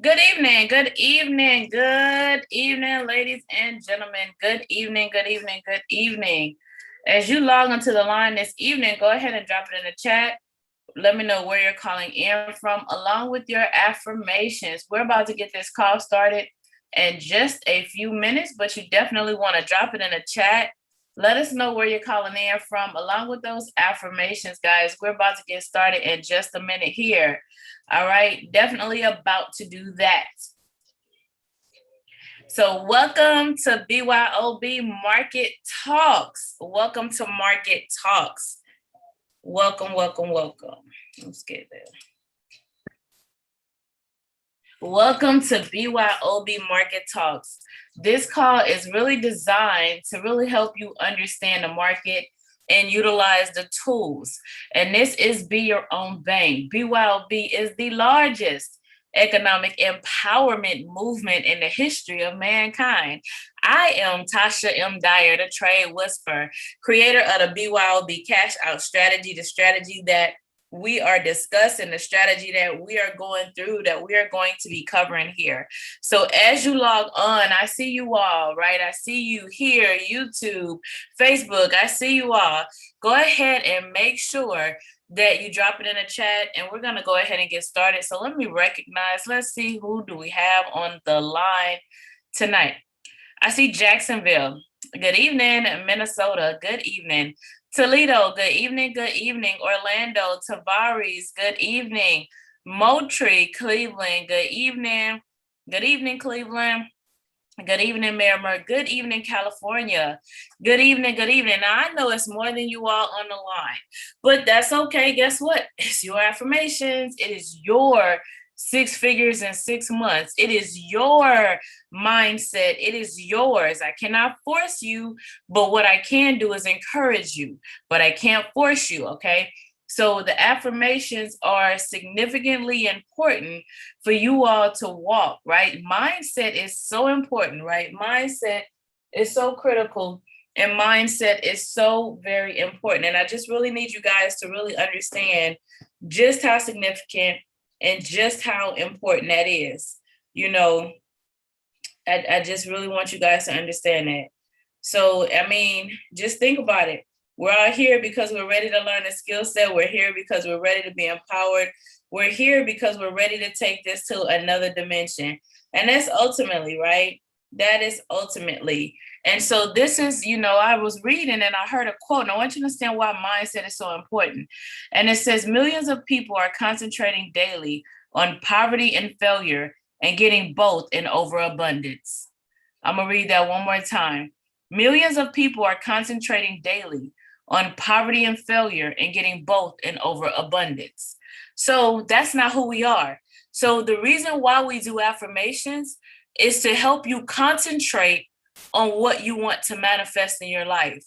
Good evening, ladies and gentlemen. Good evening, good evening, good evening. As you log onto the line this evening, go ahead and drop it in the chat. Let me know where you're calling in from, along with your affirmations. We're about to get this call started in just a few minutes, but you definitely want to drop it in the chat. Let us know where you're calling in from, along with those affirmations, guys. We're about to get started in just a minute here. All right, definitely about to do that. So, welcome to BYOB Market Talks. Welcome to Market Talks. Welcome. Let's get there. Welcome to BYOB Market Talks. This call is really designed to really help you understand the market and utilize the tools. And this is Be Your Own Bank. BYOB is the largest economic empowerment movement in the history of mankind. I am Tasha M. Dyer, the trade whisperer, creator of the BYOB Cash Out Strategy, the strategy that we are discussing, the strategy that we are going through, that we are going to be covering here. So as you log on, I see you all, right? I see you here, YouTube, Facebook, I see you all. Go ahead and make sure that you drop it in the chat, and we're gonna go ahead and get started. So let me recognize, let's see, who do we have on the line tonight? I see Jacksonville. Good evening, Minnesota. Good evening. Toledo, good evening, Orlando, Tavares, good evening. Moultrie, Cleveland, good evening. Good evening, Cleveland. Good evening, Miramar. Good evening, California. Good evening. Now, I know it's more than you all on the line, but that's okay. Guess what? It's your affirmations. It is your 6 figures in 6 months. It is your mindset. It is yours. I cannot force you, but what I can do is encourage you, but I can't force you, okay? So the affirmations are significantly important for you all to walk, right? Mindset is so important, right? Mindset is so critical, and mindset is so very important. And I just really need you guys to really understand just how significant and just how important that is. You know, I just really want you guys to understand that. So, I mean, just think about it. We're all here because we're ready to learn a skill set. We're here because we're ready to be empowered. We're here because we're ready to take this to another dimension. And that's ultimately, right? That is ultimately. And so this is, I was reading and I heard a quote, and I want you to understand why mindset is so important. And it says, millions of people are concentrating daily on poverty and failure and getting both in overabundance. I'm going to read that one more time. Millions of people are concentrating daily on poverty and failure and getting both in overabundance. So that's not who we are. So the reason why we do affirmations is to help you concentrate on what you want to manifest in your life.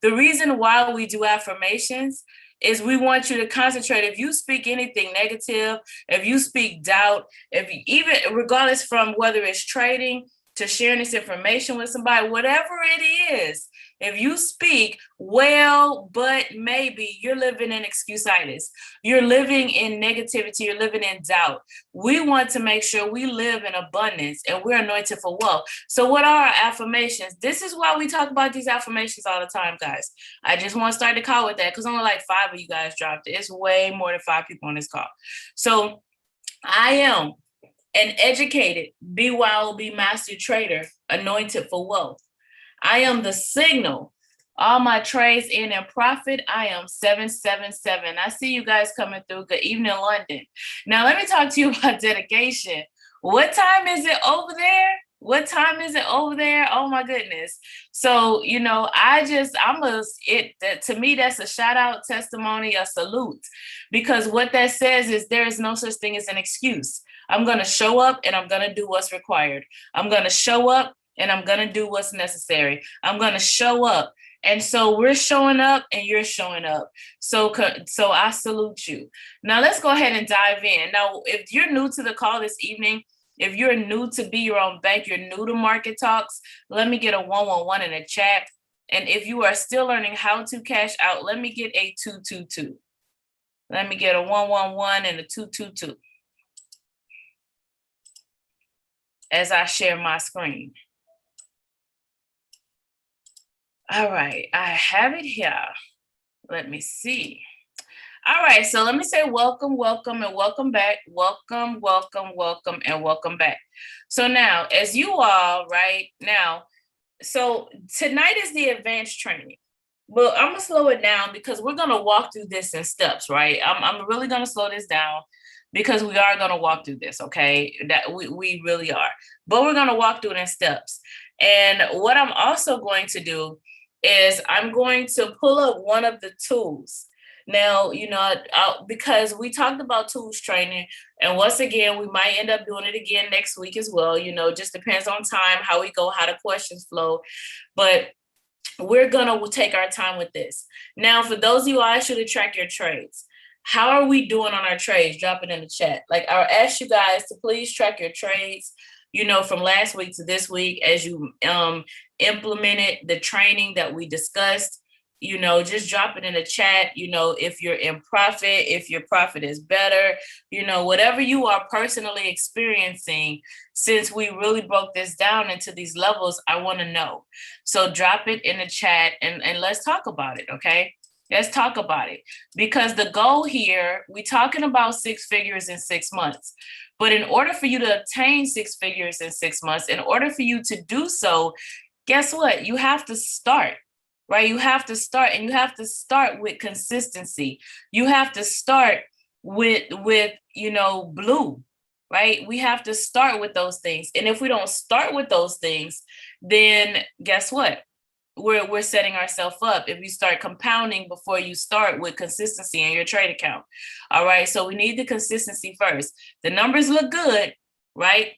The reason why we do affirmations is we want you to concentrate. If you speak anything negative, if you speak doubt, if you, even regardless from whether it's trading to sharing this information with somebody, whatever it is, if you speak, well, but maybe, you're living in excusitis. You're living in negativity. You're living in doubt. We want to make sure we live in abundance and we're anointed for wealth. So what are our affirmations? This is why we talk about these affirmations all the time, guys. I just want to start the call with that because only like 5 of you guys dropped it. It's way more than 5 people on this call. So I am an educated BYOB master trader, anointed for wealth. I am the signal. All my trades in and profit. I am 777. I see you guys coming through. Good evening, London. Now, let me talk to you about dedication. What time is it over there? Oh my goodness. So, to me, that's a shout out, testimony, a salute, because what that says is there is no such thing as an excuse. I'm going to show up and I'm going to do what's required. I'm going to show up and I'm going to do what's necessary. I'm going to show up. And so we're showing up and you're showing up. So I salute you. Now let's go ahead and dive in. Now, if you're new to the call this evening, if you're new to Be Your Own Bank, you're new to Market Talks, let me get a 111 in the chat. And if you are still learning how to cash out, let me get a 222. Let me get a 111 and a 222. as I share my screen. All right, I have it here. Let me see. All right, so let me say welcome, welcome, and welcome back. Welcome, welcome, welcome, and welcome back. So now, as you all, right now, so tonight is the advanced training. Well, I'm gonna slow it down because we're gonna walk through this in steps, right? I'm really gonna slow this down because we are gonna walk through this, okay? That we really are. But we're gonna walk through it in steps. And what I'm also going to do is I'm going to pull up one of the tools. Now, because we talked about tools training, and once again, we might end up doing it again next week as well. Just depends on time, how we go, how the questions flow. But we're gonna take our time with this. Now, for those of you, I ask you to track your trades. How are we doing on our trades? Drop it in the chat. Like, I'll ask you guys to please track your trades, from last week to this week as you implemented the training that we discussed. Just drop it in the chat. If you're in profit, if your profit is better, whatever you are personally experiencing, since we really broke this down into these levels, I want to know. So drop it in the chat and let's talk about it, okay? Let's talk about it. Because the goal here, we're talking about 6 figures in 6 months. But in order for you to obtain 6 figures in 6 months, in order for you to do so, guess what? You have to start, right? You have to start, and you have to start with consistency. You have to start with blue, right? We have to start with those things. And if we don't start with those things, then guess what? We're setting ourselves up if you start compounding before you start with consistency in your trade account. All right. So we need the consistency first. The numbers look good, right?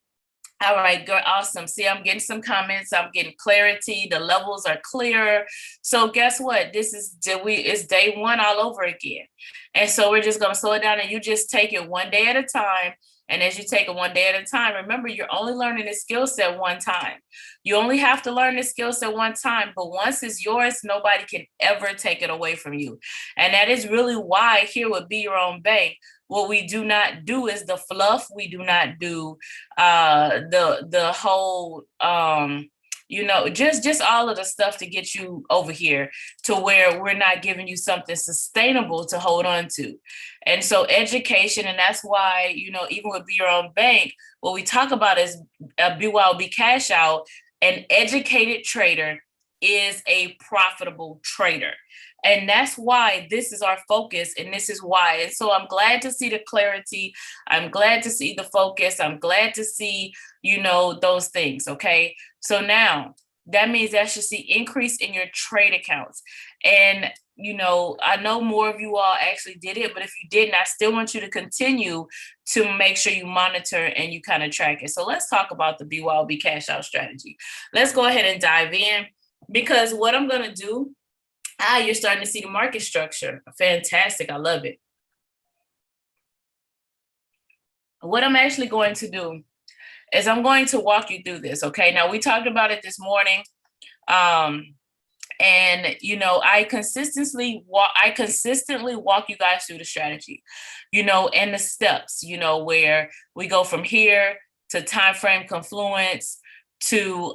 All right, good, awesome. See, I'm getting some comments. I'm getting clarity. The levels are clear. So guess what? It's day one all over again. And so we're just gonna slow it down, and you just take it one day at a time. And as you take it one day at a time, remember, you're only learning this skill set one time. You only have to learn this skill set one time, but once it's yours, nobody can ever take it away from you. And that is really why here with Be Your Own Bank, what we do not do is the fluff. We do not do the whole just all of the stuff to get you over here to where we're not giving you something sustainable to hold on to. And so education, and that's why, even with Be Your Own Bank, what we talk about is a BYOB cash out. An educated trader is a profitable trader. And that's why this is our focus, and this is why. And so I'm glad to see the clarity. I'm glad to see the focus. I'm glad to see, those things. Okay. So now that means that should see increase in your trade accounts. And, I know more of you all actually did it, but if you didn't, I still want you to continue to make sure you monitor and you kind of track it. So let's talk about the BYOB cash out strategy. Let's go ahead and dive in, because what I'm going to do, you're starting to see the market structure. Fantastic. I love it. What I'm actually going to do is I'm going to walk you through this. Okay. Now, we talked about it this morning. And I consistently walk you guys through the strategy, and the steps, where we go from here to time frame confluence, to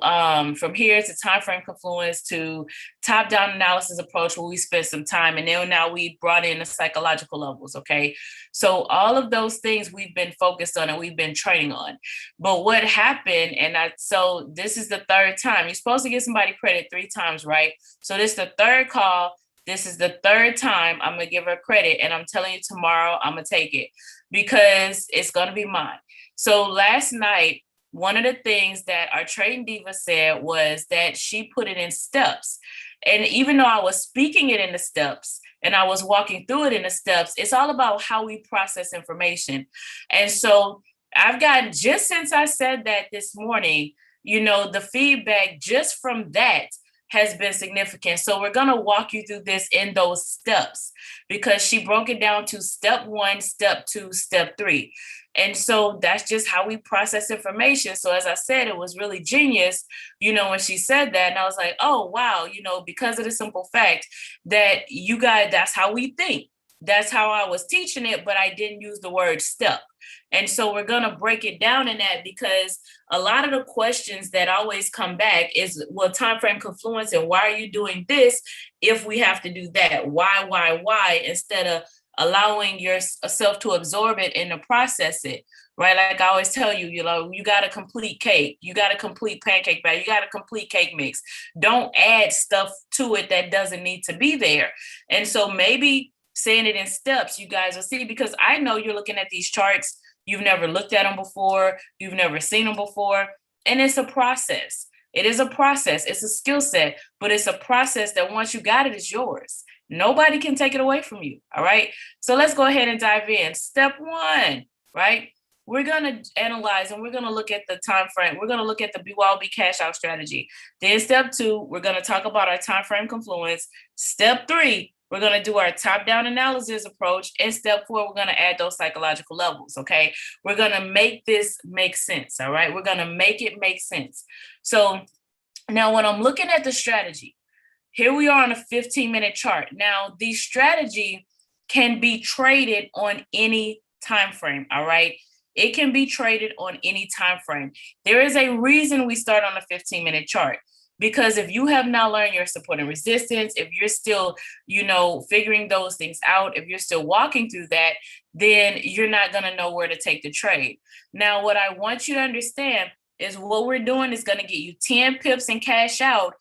from here to time frame confluence, to top-down analysis approach, where we spent some time, and then now we brought in the psychological levels. Okay, so all of those things we've been focused on and we've been training on. But what happened, so this is the third time. You're supposed to give somebody credit 3 times, right? So this is the third call. This is the third time I'm gonna give her credit, and I'm telling you, tomorrow I'm gonna take it because it's gonna be mine. So last night, one of the things that our trading diva said was that she put it in steps. And even though I was speaking it in the steps and I was walking through it in the steps, it's all about how we process information. And so I've gotten, just since I said that this morning, the feedback just from that has been significant. So we're going to walk you through this in those steps, because she broke it down to step 1, step 2, step 3. And so that's just how we process information. So as I said, it was really genius, when she said that. And I was like, oh, wow, because of the simple fact that you guys, that's how we think. That's how I was teaching it, but I didn't use the word step. And so we're going to break it down in that, because a lot of the questions that always come back is, well, time frame confluence, and why are you doing this if we have to do that? Why? Instead of allowing yourself to absorb it and to process it, right? Like I always tell you, you got a complete cake, you got a complete pancake batter, you got a complete cake mix. Don't add stuff to it that doesn't need to be there. And so maybe saying it in steps, you guys will see, because I know you're looking at these charts, you've never looked at them before, you've never seen them before, and it's a process. It is a process. It's a skill set, but it's a process that once you got it, it's yours. Nobody can take it away from you. All right. So let's go ahead and dive in. Step one, right? We're going to analyze and we're going to look at the time frame. We're going to look at the BYOB cash out strategy. Then step two, we're going to talk about our time frame confluence. Step three, we're going to do our top-down analysis approach. And step four, we're going to add those psychological levels, okay? We're going to make this make sense, all right? We're going to make it make sense. So now when I'm looking at the strategy, here we are on a 15-minute chart. Now, the strategy can be traded on any time frame, all right? It can be traded on any time frame. There is a reason we start on a 15-minute chart. Because if you have not learned your support and resistance, if you're still, figuring those things out, if you're still walking through that, then you're not going to know where to take the trade. Now, what I want you to understand is what we're doing is going to get you 10 pips and cash out,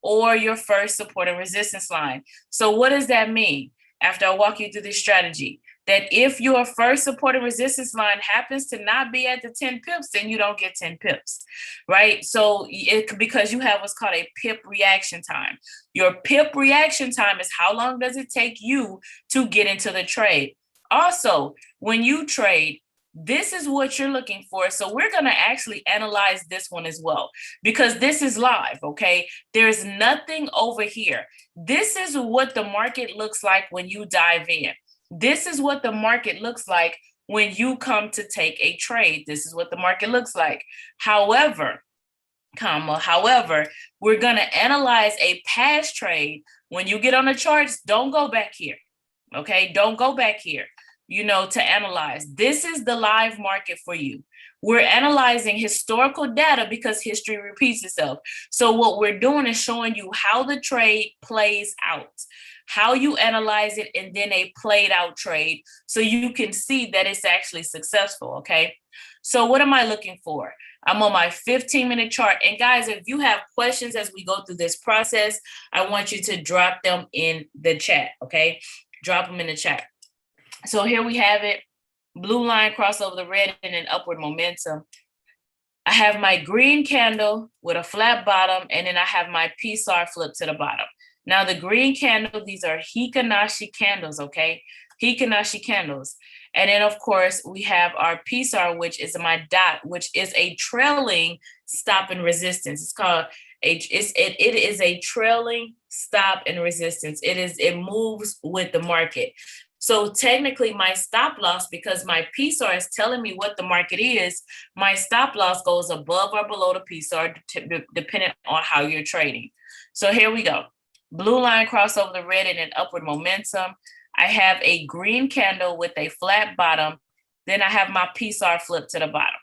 or your first support and resistance line. So what does that mean? After I walk you through this strategy, that if your first support and resistance line happens to not be at the 10 pips, then you don't get 10 pips, right? So because you have what's called a pip reaction time. Your pip reaction time is how long does it take you to get into the trade. Also, when you trade, this is what you're looking for. So we're going to actually analyze this one as well, because this is live, okay? There's nothing over here. This is what the market looks like when you dive in. This is what the market looks like when you come to take a trade. This is what the market looks like. However, we're going to analyze a past trade. When you get on the charts, don't go back here, okay? Don't go back here, to analyze. This is the live market for you. We're analyzing historical data because history repeats itself. So what we're doing is showing you how the trade plays out, how you analyze it, and then a played out trade, so you can see that it's actually successful, okay? So what am I looking for? I'm on my 15-minute chart. And guys, if you have questions as we go through this process, I want you to drop them in the chat, okay? Drop them in the chat. So here we have it. Blue line cross over the red and an upward momentum. I have my green candle with a flat bottom, and then I have my PSAR flip to the bottom. Now the green candle, these are Hikanashi candles, okay? Hikanashi candles. And then of course we have our PSAR, which is my dot, which is a trailing stop and resistance. It's called it is a trailing stop and resistance. It moves with the market. So technically my stop loss, because my PSAR is telling me what the market is, my stop loss goes above or below the PSAR depending on how you're trading. So here we go. Blue line cross over the red and an upward momentum. I have a green candle with a flat bottom. Then I have my PSAR flip to the bottom.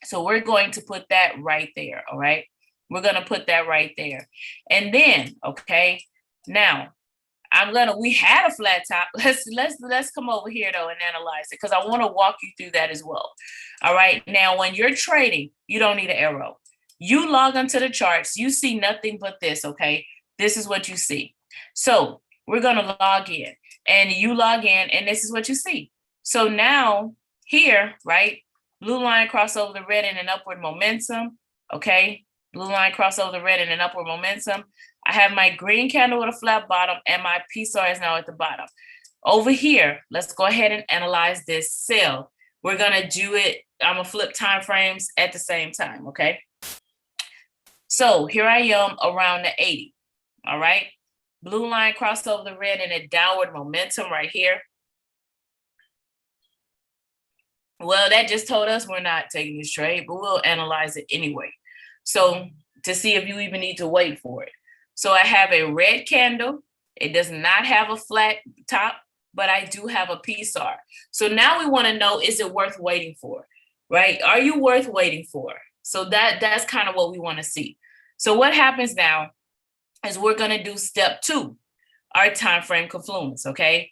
So we're going to put that right there, all right? We're going to put that right there. And then, okay, now we had a flat top. Let's come over here though and analyze it, because I want to walk you through that as well. All right. Now, when you're trading, you don't need an arrow. You log onto the charts, you see nothing but this, okay? This is what you see. So we're going to log in, and you log in, and this is what you see. So now here, right? Blue line cross over the red and an upward momentum. Okay. Blue line cross over the red and an upward momentum. I have my green candle with a flat bottom, and my PSAR is now at the bottom. Over here, let's go ahead and analyze this sell. We're going to do it. I'm going to flip time frames at the same time, okay? So here I am around the 80, all right? Blue line crossed over the red and a downward momentum right here. Well, that just told us we're not taking this trade, but we'll analyze it anyway. So to see if you even need to wait for it. So I have a red candle. It does not have a flat top. but I do have a PSAR. So now we want to know, is it worth waiting for, right? Are you worth waiting for? So that's kind of what we want to see. So what happens now is we're going to do step 2, our time frame confluence, okay?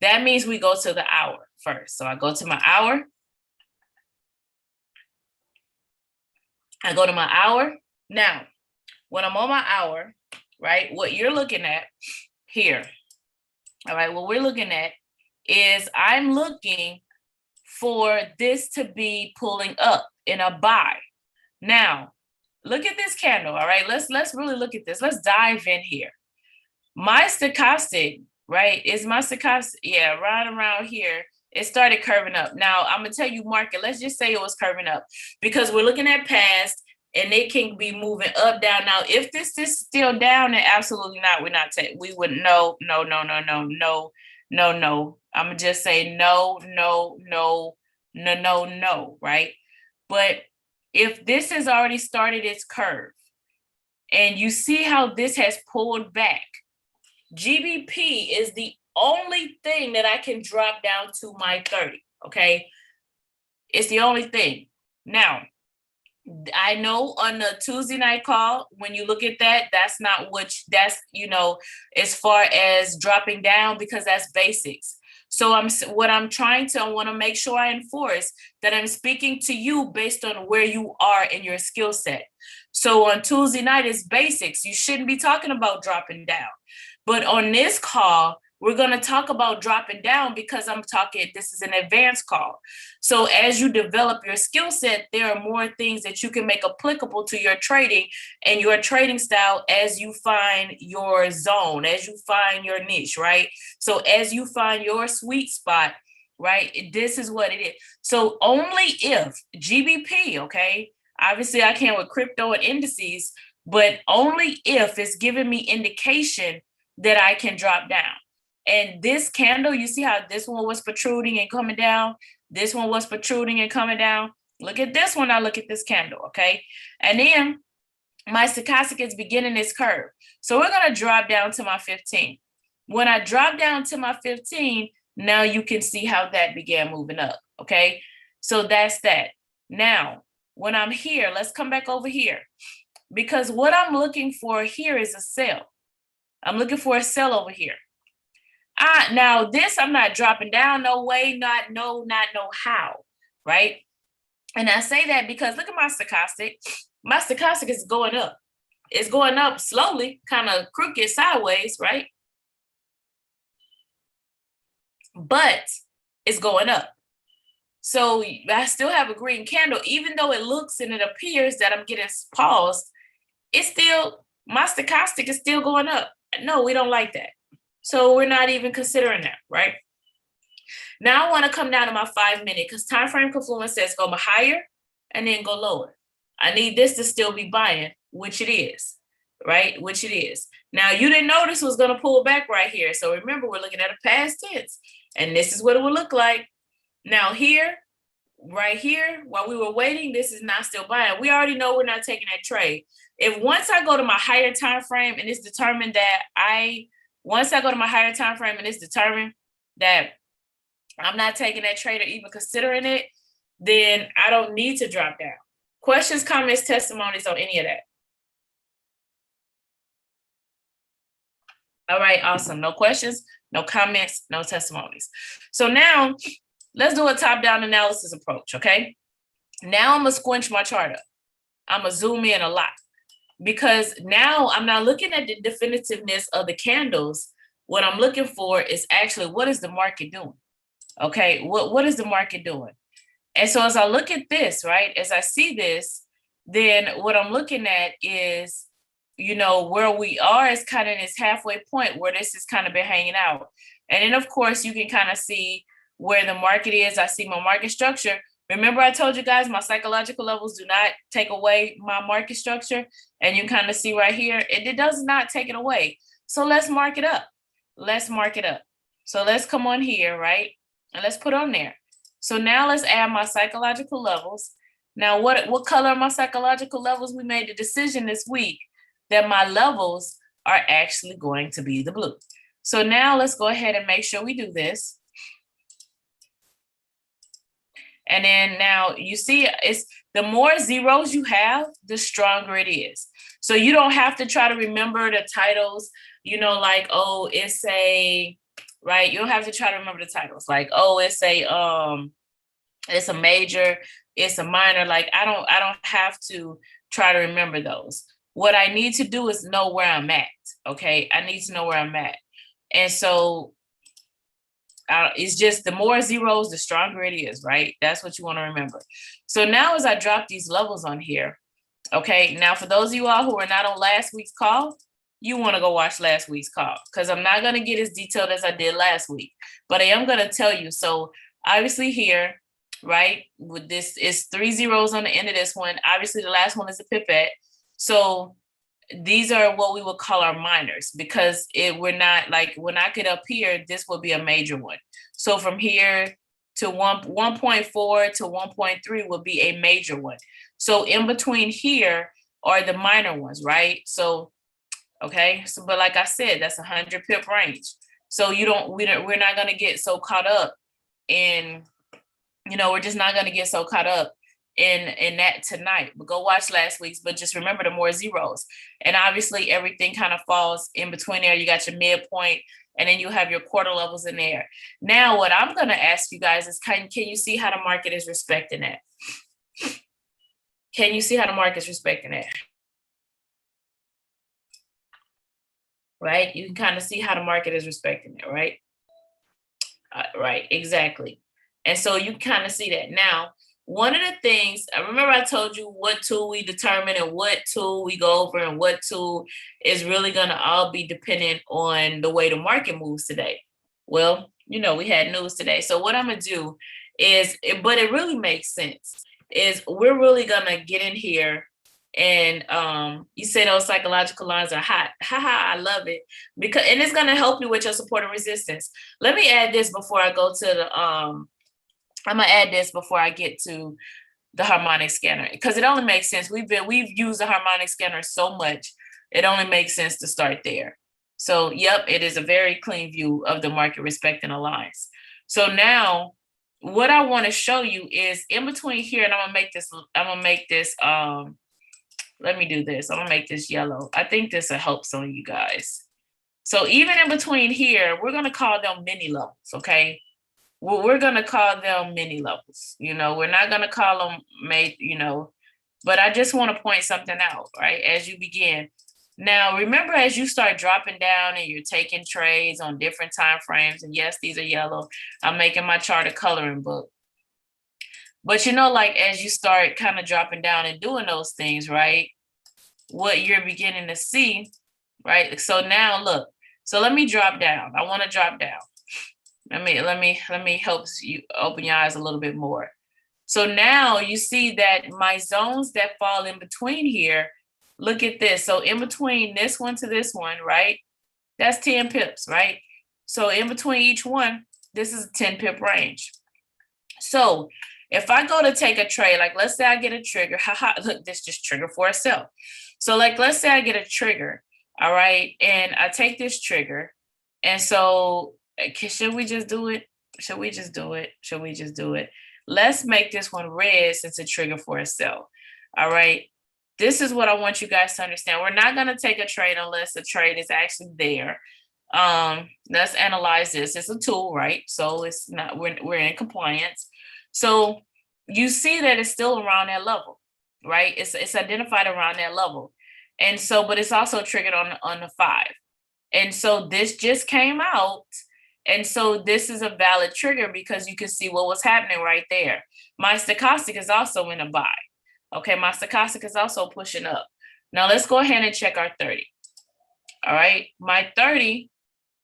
That means we go to the hour first. So I go to my hour. I go to my hour. Now, when I'm on my hour, right, what you're looking at here, all right, what we're looking at is I'm looking for this to be pulling up in a buy. Now, look at this candle, all right? Let's really look at this. Let's dive in here. My stochastic, right, is my stochastic, yeah, right around here. It started curving up. Now, I'm going to tell you market. Let's just say it was curving up because we're looking at past and it can be moving up, down. Now, if this is still down, then absolutely not. We wouldn't, no. I'm going to just say no, right? But if this has already started its curve and you see how this has pulled back, GBP is the only thing that I can drop down to my 30, okay? It's the only thing. Now, I know on the Tuesday night call, when you look at that, that's not that's, as far as dropping down, because that's basics. So I want to make sure I enforce that I'm speaking to you based on where you are in your skill set. So on Tuesday night is basics. You shouldn't be talking about dropping down. But on this call, we're going to talk about dropping down because this is an advanced call. So as you develop your skill set, there are more things that you can make applicable to your trading and your trading style as you find your zone, as you find your niche, right? So as you find your sweet spot, right, this is what it is. So only if GBP, okay, obviously I can with crypto and indices, but only if it's giving me indication that I can drop down. And this candle, you see how this one was protruding and coming down? This one was protruding and coming down. Look at this one. Now look at this candle, okay? And then my stochastic is beginning its curve. So we're going to drop down to my 15. When I drop down to my 15, now you can see how that began moving up, okay? So that's that. Now, when I'm here, let's come back over here. Because what I'm looking for here is a sell. I'm looking for a sell over here. Now this, I'm not dropping down, no way, not no how, right? And I say that because look at my stochastic. My stochastic is going up. It's going up slowly, kind of crooked sideways, right? But it's going up. So I still have a green candle, even though it looks and it appears that I'm getting paused, it's still, my stochastic is still going up. No, we don't like that. So we're not even considering that, right? Now I want to come down to my 5 minute because time frame confluence says go higher and then go lower. I need this to still be buying, which it is, right? Which it is. Now you didn't know this was going to pull back right here. So remember, we're looking at a past tense and this is what it would look like. Now here, right here, while we were waiting, this is not still buying. We already know we're not taking that trade. If once I go to my higher time frame and it's determined that once I go to my higher time frame and it's determined that I'm not taking that trade or even considering it, then I don't need to drop down. Questions, comments, testimonies on any of that? All right, awesome. No questions, no comments, no testimonies. So now let's do a top-down analysis approach, okay? Now I'm going to squinch my chart up. I'm going to zoom in a lot. Because now I'm not looking at the definitiveness of the candles. What I'm looking for is actually what is the market doing? Okay, what is the market doing? And so as I look at this, right, as I see this, then what I'm looking at is, where we are is kind of this halfway point where this has kind of been hanging out. And then, of course, you can kind of see where the market is. I see my market structure. Remember, I told you guys my psychological levels do not take away my market structure. And you kind of see right here, it does not take it away. So let's mark it up. Let's mark it up. So let's come on here, right? And let's put on there. So now let's add my psychological levels. Now, what color are my psychological levels? We made the decision this week that my levels are actually going to be the blue. So now let's go ahead and make sure we do this. And then now you see it's the more zeros you have, the stronger it is. So you don't have to try to remember the titles, you know, like, oh, it's a, right? You don't have to try to remember the titles. Like, oh, it's a major, it's a minor. Like I don't have to try to remember those. What I need to do is know where I'm at. Okay. I need to know where I'm at. And so it's just the more zeros, the stronger it is, right? That's what you want to remember. So now as I drop these levels on here, okay, now for those of you all who are not on last week's call, you want to go watch last week's call because I'm not going to get as detailed as I did last week, but I am going to tell you. So obviously here, right, with this is 3 zeros on the end of this one. Obviously the last one is a pipette. So these are what we would call our minors because we're not like when I get up here, this will be a major one. So from here to 1.4 to 1.3 would be a major one. So in between here are the minor ones, right? So, okay. So, but like I said, that's 100 pip range. So we're not going to get so caught up in, we're just not going to get so caught up in that tonight. But go watch last week's, but just remember the more zeros. And obviously everything kind of falls in between there. You got your midpoint and then you have your quarter levels in there. Now, what I'm going to ask you guys is can you see how the market is respecting that? Can you see how the market's respecting that? Right? You can kind of see how the market is respecting it, right? Right, exactly. And so you kind of see that. Now, one of the things, I remember I told you what tool we determine and what tool we go over and what tool is really going to all be dependent on the way the market moves today. Well, we had news today. So what I'm going to do is, but it really makes sense, is we're really going to get in here and you say those psychological lines are hot. I love it. And it's going to help you with your support and resistance. Let me add this before I go to the, I'm going to add this before I get to the harmonic scanner, because it only makes sense. We've used the harmonic scanner so much. It only makes sense to start there. So, yep, it is a very clean view of the market respecting the lines. So now what I want to show you is in between here, and I'm going to make this, let me do this. I'm going to make this yellow. I think this will help some of you guys. So even in between here, we're going to call them mini levels, okay? We're going to call them mini levels. We're not going to call them but I just want to point something out, right? As you begin. Now, remember, as you start dropping down and you're taking trades on different time frames, and yes, these are yellow. I'm making my chart a coloring book. But like as you start kind of dropping down and doing those things, right? What you're beginning to see, right? So now look, so let me drop down. I want to drop down. Let me help you open your eyes a little bit more. So now you see that my zones that fall in between here, look at this. So in between this one to this one, right? That's 10 pips, right? So in between each one, this is a 10 pip range. So if I go to take a trade, like let's say I get a trigger, look, this just trigger for itself. So like, let's say I get a trigger, all right, and I take this trigger. And so should we just do it? Should we just do it? Let's make this one red since it's a trigger for itself. All right. This is what I want you guys to understand. We're not going to take a trade unless the trade is actually there. Let's analyze this. It's a tool, right? So it's not, we're in compliance. So you see that it's still around that level, right? It's identified around that level. And so, but it's also triggered on the 5. And so this just came out. And so this is a valid trigger because you can see what was happening right there. My stochastic is also in a buy. Okay, my stochastic is also pushing up. Now let's go ahead and check our 30. All right, my 30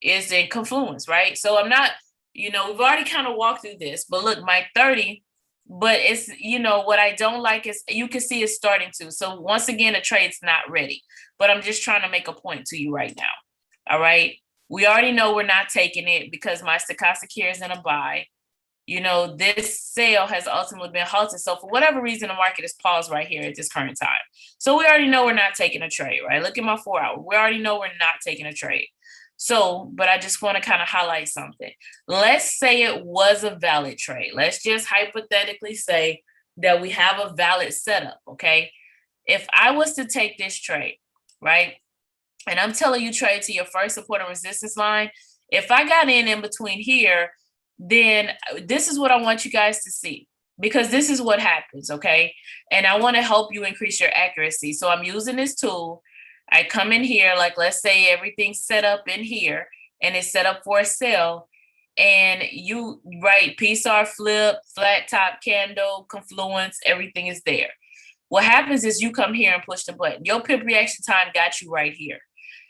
is in confluence, right? So I'm not, we've already kind of walked through this, but look, my 30, but it's, what I don't like is you can see it's starting to. So once again, the trade's not ready, but I'm just trying to make a point to you right now. All right. We already know we're not taking it because my stochastic here is in a buy. This sale has ultimately been halted. So for whatever reason, the market is paused right here at this current time. So we already know we're not taking a trade, right? Look at my 4 hour. We already know we're not taking a trade. So, but I just want to kind of highlight something. Let's say it was a valid trade. Let's just hypothetically say that we have a valid setup, okay? If I was to take this trade, right? And I'm telling you trade to your first support and resistance line. If I got in between here, then this is what I want you guys to see, because this is what happens, okay? And I want to help you increase your accuracy. So I'm using this tool. I come in here, like let's say everything's set up in here and it's set up for a sell. And you write PSR flip, flat top candle, confluence, everything is there. What happens is you come here and push the button. Your pip reaction time got you right here.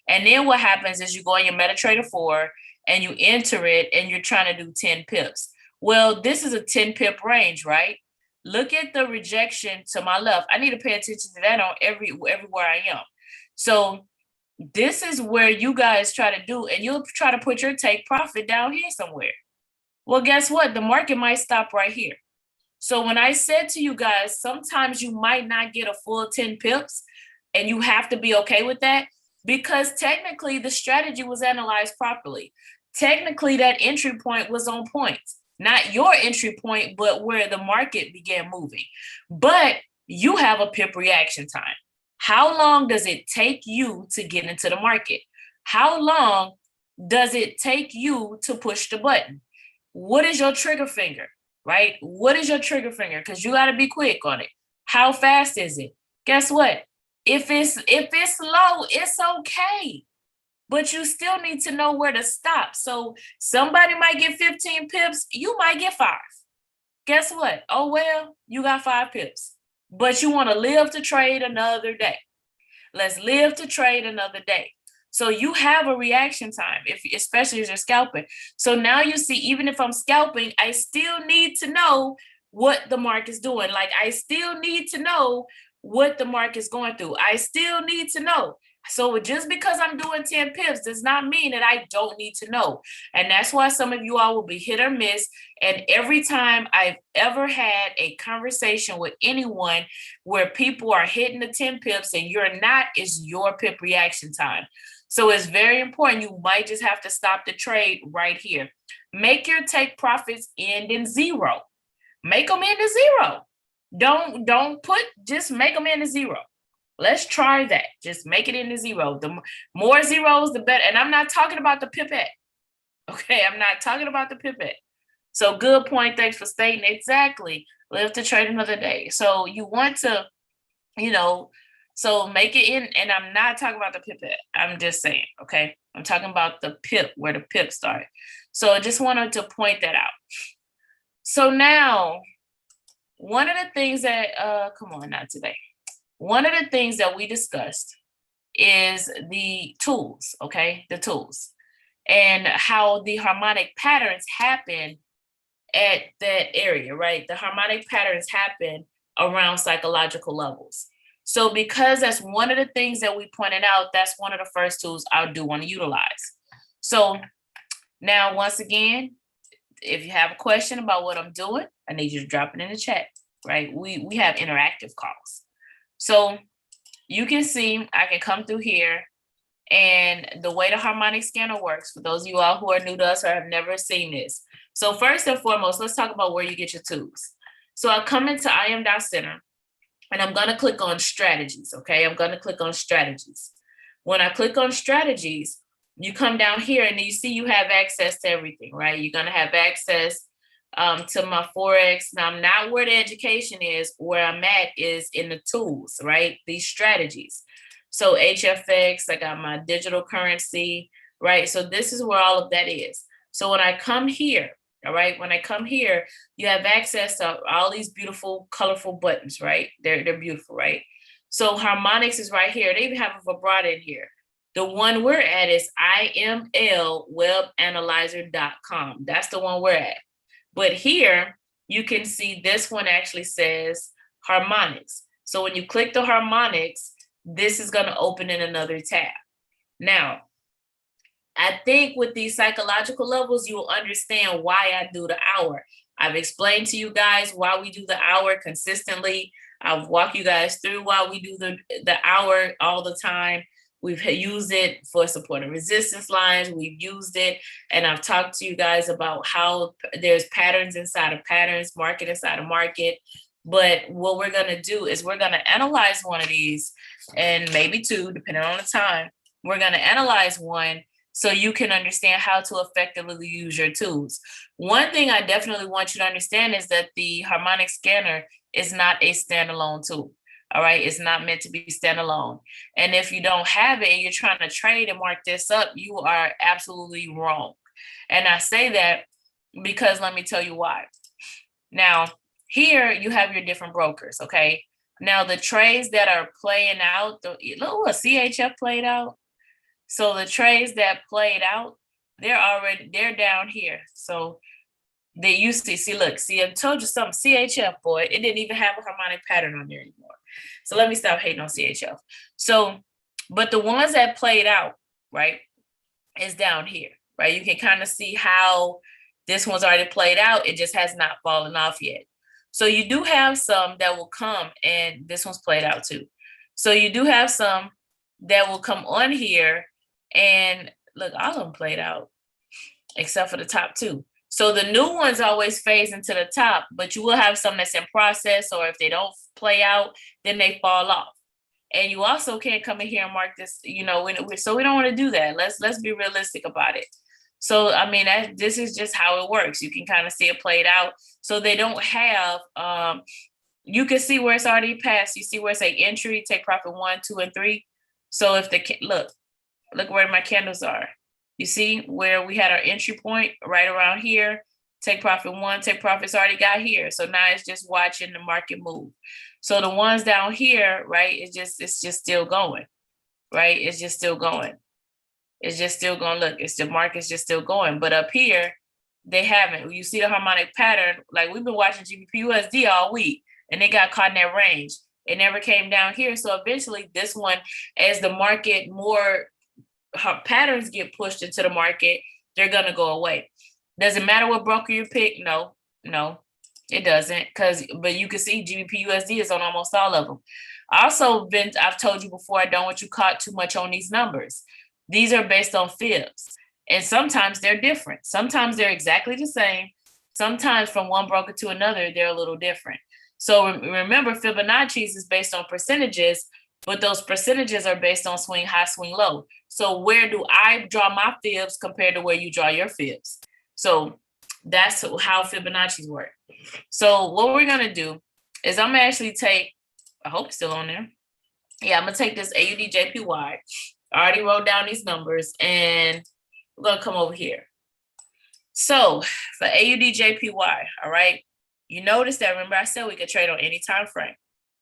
And then what happens is you go on your MetaTrader 4 and you enter it and you're trying to do 10 pips. Well, this is a 10 pip range, right? Look at the rejection to my left. I need to pay attention to that on everywhere I am. So this is where you guys try to do, and you'll try to put your take profit down here somewhere. Well, guess what? The market might stop right here. So when I said to you guys, sometimes you might not get a full 10 pips, and you have to be okay with that, because technically the strategy was analyzed properly. Technically that entry point was on point, not your entry point, but where the market began moving. But you have a pip reaction time. How long does it take you to get into the market? How long does it take you to push the button? What is your trigger finger, right? What is your trigger finger? Because you got to be quick on it. How fast is it? Guess what? If it's low, it's okay. But you still need to know where to stop. So somebody might get 15 pips, you might get 5. Guess what? Oh, well, you got 5 pips. But you want to live to trade another day. Let's live to trade another day. So you have a reaction time, especially as you're scalping. So now you see, even if I'm scalping, I still need to know what the market's doing. Like I still need to know what the market's going through. I still need to know. So just because I'm doing 10 pips does not mean that I don't need to know. And that's why some of you all will be hit or miss. And every time I've ever had a conversation with anyone where people are hitting the 10 pips and you're not, is your pip reaction time. So it's very important. You might just have to stop the trade right here. Make your take profits end in 0. Make them into 0. Don't put, just make them into 0. Let's try that. Just make it into 0. The more zeros, the better. And I'm not talking about the pipette. Okay, I'm not talking about the pipette. So good point. Thanks for stating exactly. Live to trade another day. So you want to, so make it in. And I'm not talking about the pipette. I'm just saying, okay? I'm talking about the pip, where the pip started. So I just wanted to point that out. So now, one of the things that, not today. One of the things that we discussed is the tools, okay? The tools and how the harmonic patterns happen at that area, right? The harmonic patterns happen around psychological levels. So because that's one of the things that we pointed out, that's one of the first tools I do want to utilize. So now, once again, if you have a question about what I'm doing, I need you to drop it in the chat, right? We have interactive calls. So you can see I can come through here, and the way the harmonic scanner works, for those of you all who are new to us or have never seen this. So first and foremost, let's talk about where you get your tools. So I come into IM.Center and I'm going to click on strategies. Okay. I'm going to click on strategies. When I click on strategies, you come down here and you see you have access to everything, right? You're going to have access to my Forex. Now I'm not where the education is. Where I'm at is in the tools, right? These strategies. So HFX, I got my digital currency, right? So this is where all of that is. So when I come here, all right, when I come here, you have access to all these beautiful, colorful buttons, right? They're beautiful, right? So harmonics is right here. They even have a vibrato in here. The one we're at is imlwebanalyzer.com. That's the one we're at. But here, you can see this one actually says harmonics. So when you click the harmonics, this is going to open in another tab. Now, I think with these psychological levels, you will understand why I do the hour. I've explained to you guys why we do the hour consistently. I've walked you guys through why we do the hour all the time. We've used it for support and resistance lines. We've used it, and I've talked to you guys about how there's patterns inside of patterns, market inside of market. But what we're going to do is we're going to analyze one of these, and maybe two, depending on the time. We're going to analyze one so you can understand how to effectively use your tools. One thing I definitely want you to understand is that the harmonic scanner is not a standalone tool. All right, it's not meant to be standalone. And if you don't have it and you're trying to trade and mark this up, you are absolutely wrong. And I say that because let me tell you why. Now, here you have your different brokers, okay? Now, the trades that are playing out, look what CHF played out. So the trades that played out, they're down here. So they used to see, look, see, I told you something, CHF, boy, it didn't even have a harmonic pattern on there anymore. So let me stop hating on CHF. So, but the ones that played out, right, is down here, right? You can kind of see how this one's already played out. It just has not fallen off yet. So you do have some that will come, and this one's played out too. So you do have some that will come on here, and look, all of them played out, except for the top two. So the new ones always phase into the top, but you will have some that's in process, or if they don't play out, then they fall off. And you also can't come in here and mark this, so we don't want to do that. Let's be realistic about it. So, I mean, this is just how it works. You can kind of see it played out. So they don't have, you can see where it's already passed. You see where it's like entry, take profit 1, 2, and 3. So if look where my candles are. You see where we had our entry point right around here, take profit 1, take profits already got here. So now it's just watching the market move. So the ones down here, right, it's just still going, right? It's just still going. It's just still going. Look, the market's just still going. But up here, they haven't. You see the harmonic pattern, like we've been watching GBP/USD all week, and they got caught in that range. It never came down here. So eventually this one, as the market more patterns get pushed into the market, they're going to go away. Does it matter what broker you pick? No, it doesn't. But you can see GBP/USD is on almost all of them. Also, Vince, I've told you before, I don't want you caught too much on these numbers. These are based on fibs, and sometimes they're different. Sometimes they're exactly the same. Sometimes from one broker to another, they're a little different. So remember, Fibonacci's is based on percentages, but those percentages are based on swing high, swing low. So where do I draw my fibs compared to where you draw your fibs? So that's how Fibonacci's work. So what we're going to do is I'm going to actually take, I hope it's still on there. Yeah, I'm going to take this AUD/JPY. I already wrote down these numbers, and we're going to come over here. So for AUD/JPY, all right, you notice that, remember I said we could trade on any time frame.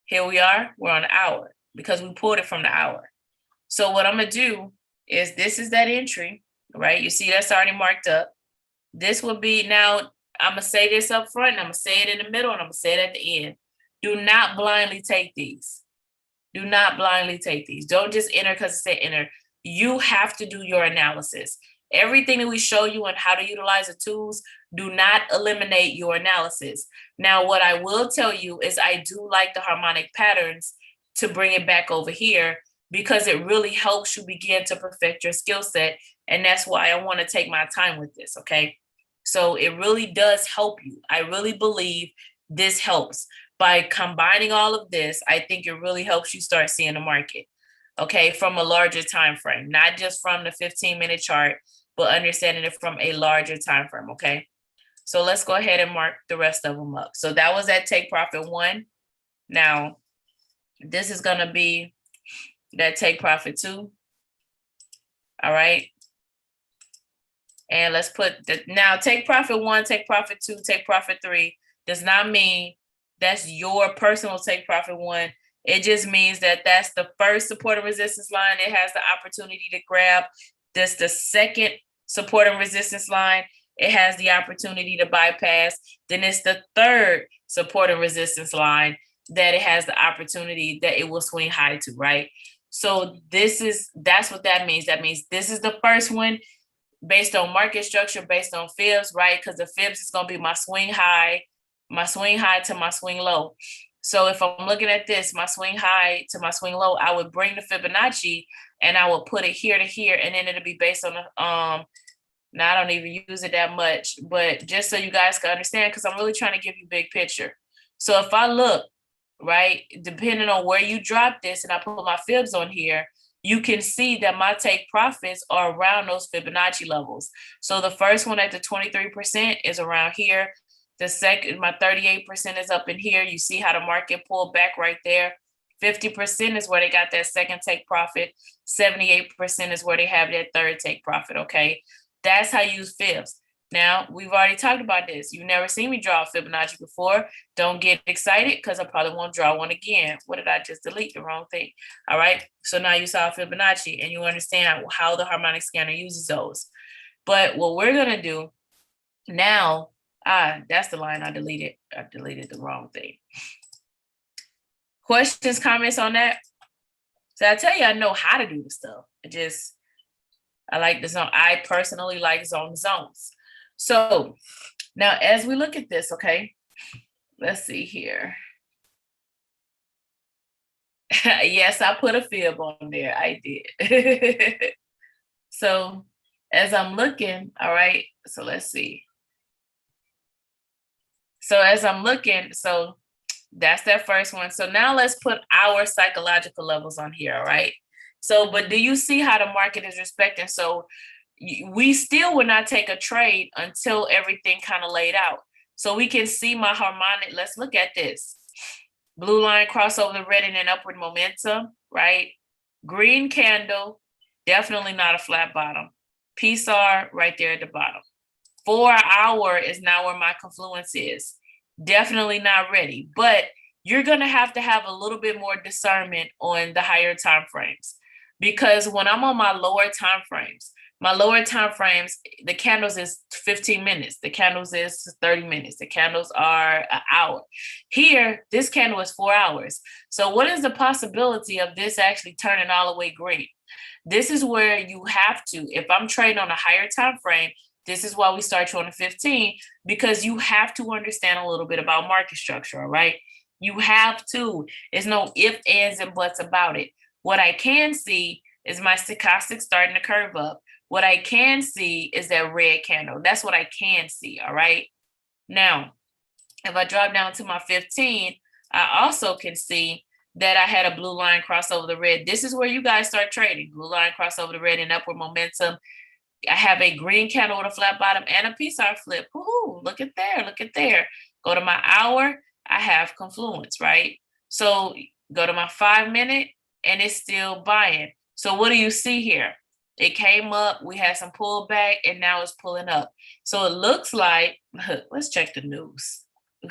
Here we are, we're on the hour because we pulled it from the hour. So what I'm going to do is, this is that entry, right? You see that's already marked up. This will be, now I'm going to say this up front, and I'm going to say it in the middle, and I'm going to say it at the end. Do not blindly take these. Do not blindly take these. Don't just enter because it said enter. You have to do your analysis. Everything that we show you on how to utilize the tools, do not eliminate your analysis. Now, what I will tell you is I do like the harmonic patterns to bring it back over here, because it really helps you begin to perfect your skill set. And that's why I want to take my time with this, okay? So it really does help you. I really believe this helps. By combining all of this, I think it really helps you start seeing the market, okay, from a larger time frame, not just from the 15-minute chart, but understanding it from a larger time frame, okay? So let's go ahead and mark the rest of them up. So that was that take profit 1. Now, this is going to be that take profit 2. All right. And let's put now take profit 1, take profit 2, take profit 3 does not mean that's your personal take profit 1. It just means that that's the first support and resistance line it has the opportunity to grab. That's the second support and resistance line it has the opportunity to bypass. Then it's the third support and resistance line that it has the opportunity that it will swing high to, right? So that's what that means. That means this is the first one based on market structure, based on fibs, right? Because the fibs is going to be my swing high to my swing low. So if I'm looking at this, my swing high to my swing low, I would bring the Fibonacci and I will put it here to here, and then it'll be based on the, now I don't even use it that much, but just so you guys can understand, because I'm really trying to give you big picture. So if I look, right, depending on where you drop this, and I put my fibs on here, you can see that my take profits are around those Fibonacci levels. So the first one at the 23% is around here. The second, my 38% is up in here. You see how the market pulled back right there. 50% is where they got that second take profit. 78% is where they have that third take profit, okay? That's how you use fibs. Now, we've already talked about this. You've never seen me draw a Fibonacci before. Don't get excited because I probably won't draw one again. What did I just delete? The wrong thing. All right. So now you saw Fibonacci and you understand how the harmonic scanner uses those. But what we're going to do now, that's the line I deleted. I deleted the wrong thing. Questions, comments on that? So I tell you, I know how to do the stuff. I like the zone. I personally like zones. So now as we look at this, okay, let's see here. Yes, I put a fib on there. I did. So as I'm looking, all right, so let's see. So as I'm looking, so that's that first one. So now let's put our psychological levels on here, all right? So, but do you see how the market is respecting? So we still will not take a trade until everything kind of laid out. So we can see my harmonic. Let's look at this. Blue line cross over the red and an upward momentum, right? Green candle, definitely not a flat bottom. PSAR right there at the bottom. 4 hour is now where my confluence is. Definitely not ready, but you're going to have a little bit more discernment on the higher time frames, because when I'm on my lower time frames, the candles is 15 minutes. The candles is 30 minutes. The candles are an hour. Here, this candle is 4 hours. So what is the possibility of this actually turning all the way green? This is where you have to, if I'm trading on a higher time frame, this is why we start you on the 15, because you have to understand a little bit about market structure, all right? You have to. There's no ifs, ands, and buts about it. What I can see is my stochastic starting to curve up. What I can see is that red candle. That's what I can see, all right? Now, if I drop down to my 15, I also can see that I had a blue line cross over the red. This is where you guys start trading. Blue line cross over the red and upward momentum. I have a green candle with a flat bottom and a PSAR flip. Woohoo, look at there, look at there. Go to my hour, I have confluence, right? So go to my 5 minute and it's still buying. So what do you see here? It came up, we had some pullback, and now it's pulling up. So it looks like, let's check the news.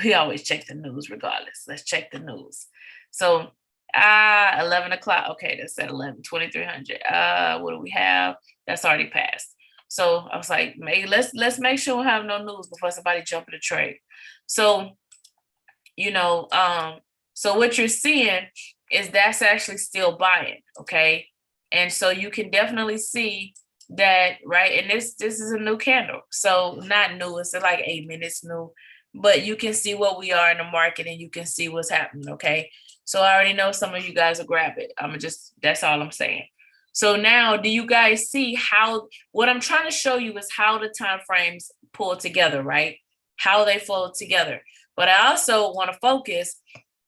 We always check the news regardless. Let's check the news. So 11 o'clock. Okay, that's at 11, 2300. What do we have? That's already passed. So I was like, maybe let's make sure we have no news before somebody jump in the trade. So, so what you're seeing is that's actually still buying, okay? And so you can definitely see that, right? And this is a new candle. So not new, it's like 8 minutes new, but you can see what we are in the market and you can see what's happening, okay? So I already know some of you guys will grab it. That's all I'm saying. So now, do you guys see what I'm trying to show you is how the time frames pull together, right? How they flow together. But I also want to focus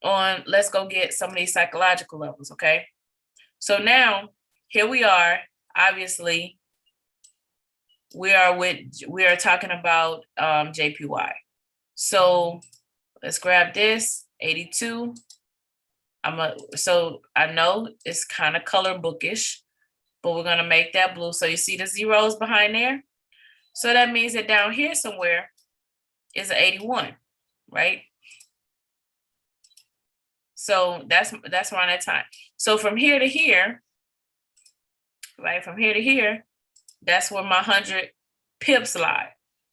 on, let's go get some of these psychological levels, okay? So now, here we are. Obviously, we are talking about JPY. So let's grab this, 82. So I know it's kind of color bookish, but we're going to make that blue. So you see the zeros behind there? So that means that down here somewhere is an 81, right? So that's around that time. So from here to here, right, from here to here, that's where my 100 pips lie.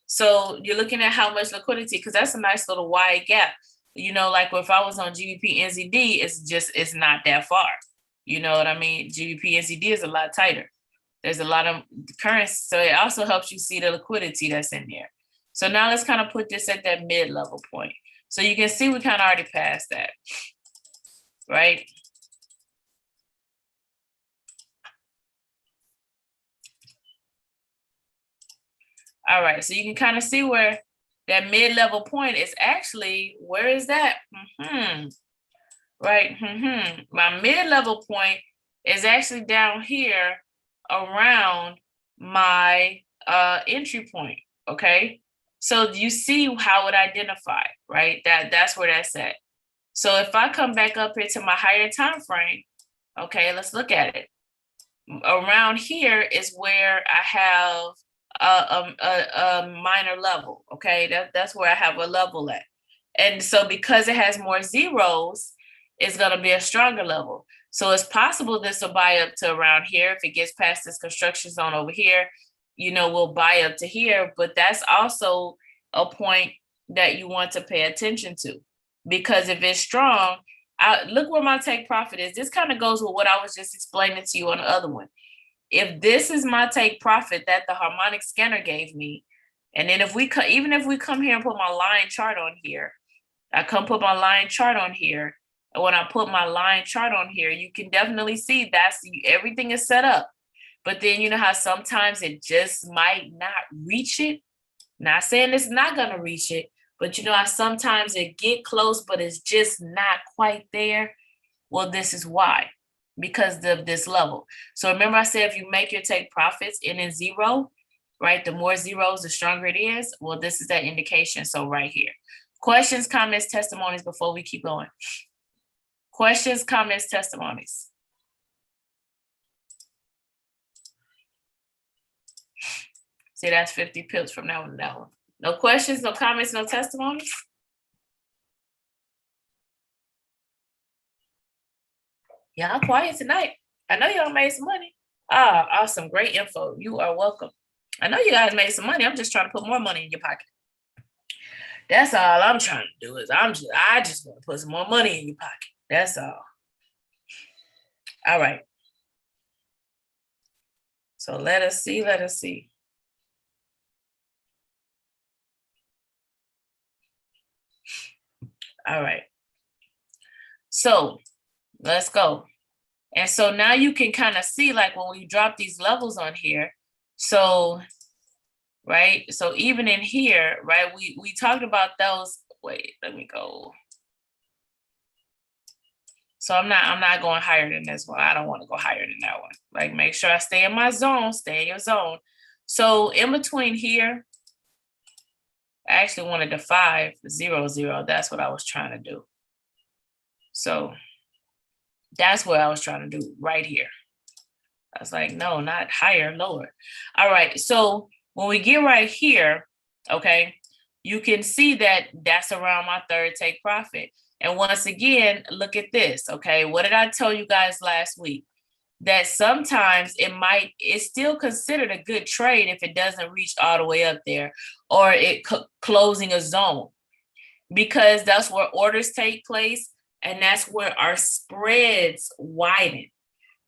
So you're looking at how much liquidity, because that's a nice little wide gap. Like if I was on GBP NZD, it's not that far. You know what I mean? GBP NZD is a lot tighter. There's a lot of currency. So it also helps you see the liquidity that's in there. So now let's kind of put this at that mid-level point. So you can see we kind of already passed that, right? All right, so you can kind of see where that mid-level point is actually, where is that? Right, my mid-level point is actually down here around my entry point, okay? So you see how it identified, right? That's where that's at. So if I come back up here to my higher time frame, okay, let's look at it. Around here is where I have a minor level, okay? That's where I have a level at. And so because it has more zeros, it's gonna be a stronger level. So it's possible this will buy up to around here. If it gets past this construction zone over here, we'll buy up to here, but that's also a point that you want to pay attention to, because if it's strong, look where my take profit is. This kind of goes with what I was just explaining to you on the other one. If this is my take profit that the harmonic scanner gave me, and then even if we come here and put my line chart on here, I come put my line chart on here, and when I put my line chart on here, you can definitely see everything is set up. But then you know how sometimes it just might not reach it. Not saying it's not gonna reach it, but you know how sometimes it get close, but it's just not quite there. Well, this is why, because of this level. So remember I said if you make your take profits in zero, right? The more zeros, the stronger it is. Well, this is that indication. So right here. Questions, comments, testimonies before we keep going. Questions, comments, testimonies. See, that's 50 pips from that one to that one. No questions, no comments, no testimonies? Y'all quiet tonight. I know y'all made some money. Ah, awesome. Great info. You are welcome. I know you guys made some money. I'm just trying to put more money in your pocket. That's all I'm trying to do is I just want to put some more money in your pocket. That's all. All right. So let us see. All right. So let's go. And so now you can kind of see, like when we drop these levels on here, so, right? So even in here, right, we talked about those. Wait, let me go. So I'm not going higher than this one. I don't want to go higher than that one. Like, make sure I stay in my zone, stay in your zone. So in between here, I actually wanted the 5, 0, 0. That's what I was trying to do. So that's what I was trying to do right here. I was like, no, not higher, lower. All right, so when we get right here, okay, you can see that that's around my third take profit. And once again, look at this, okay? What did I tell you guys last week? That sometimes it's still considered a good trade if it doesn't reach all the way up there, or it closing a zone, because that's where orders take place, and that's where our spreads widen,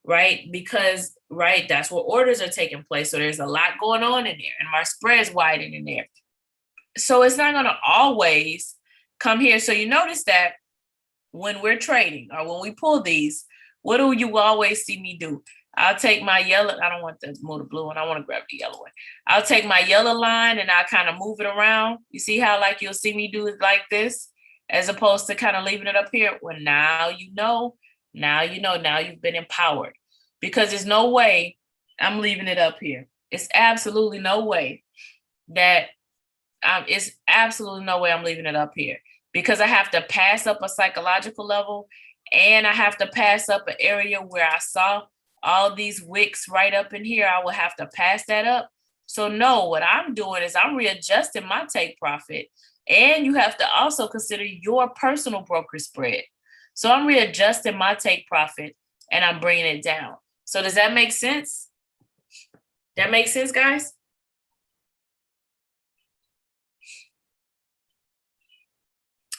right? Because, right, that's where orders are taking place. So there's a lot going on in there, and our spreads widen in there. So it's not going to always come here. So you notice that when we're trading or when we pull these, what do you always see me do? I'll take my yellow. I don't want to move the blue one. I want to grab the yellow one. I'll take my yellow line and I'll kind of move it around. You see how like you'll see me do it like this, as opposed to kind of leaving it up here? Well, now you know, now you've been empowered, because there's no way I'm leaving it up here. It's absolutely no way I'm leaving it up here, because I have to pass up a psychological level, and I have to pass up an area where I saw all these wicks right up in here. I will have to pass that up. So no, what I'm doing is I'm readjusting my take profit, and you have to also consider your personal broker spread. So I'm readjusting my take profit and I'm bringing it down. So does that make sense? That makes sense, guys?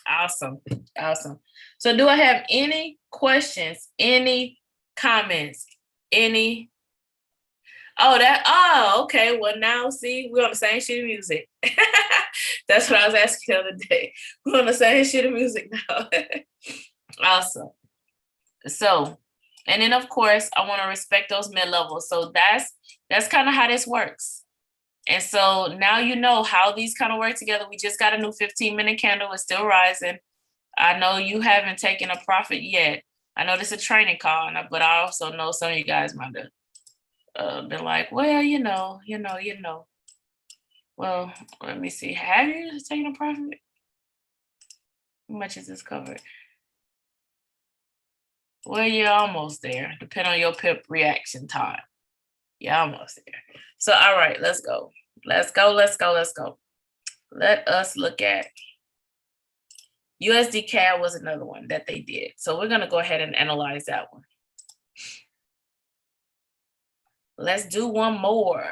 Awesome. So do I have any questions, any comments, any? Okay. Well, now see, we're on the same sheet of music. That's what I was asking the other day. We're on the same sheet of music now. Awesome. So, and then of course, I want to respect those mid levels. So that's kind of how this works. And so now you know how these kind of work together. We just got a new 15-minute candle. It's still rising. I know you haven't taken a profit yet. I know this is a training call, but I also know some of you guys might have been like, well, you know. Well, let me see. Have you taken a profit? How much is this covered? Well, you're almost there. Depending on your pip reaction time. You're almost there. So, all right, let's go. Let's go. Let us look at USD CAD was another one that they did. So we're going to go ahead and analyze that one. Let's do one more.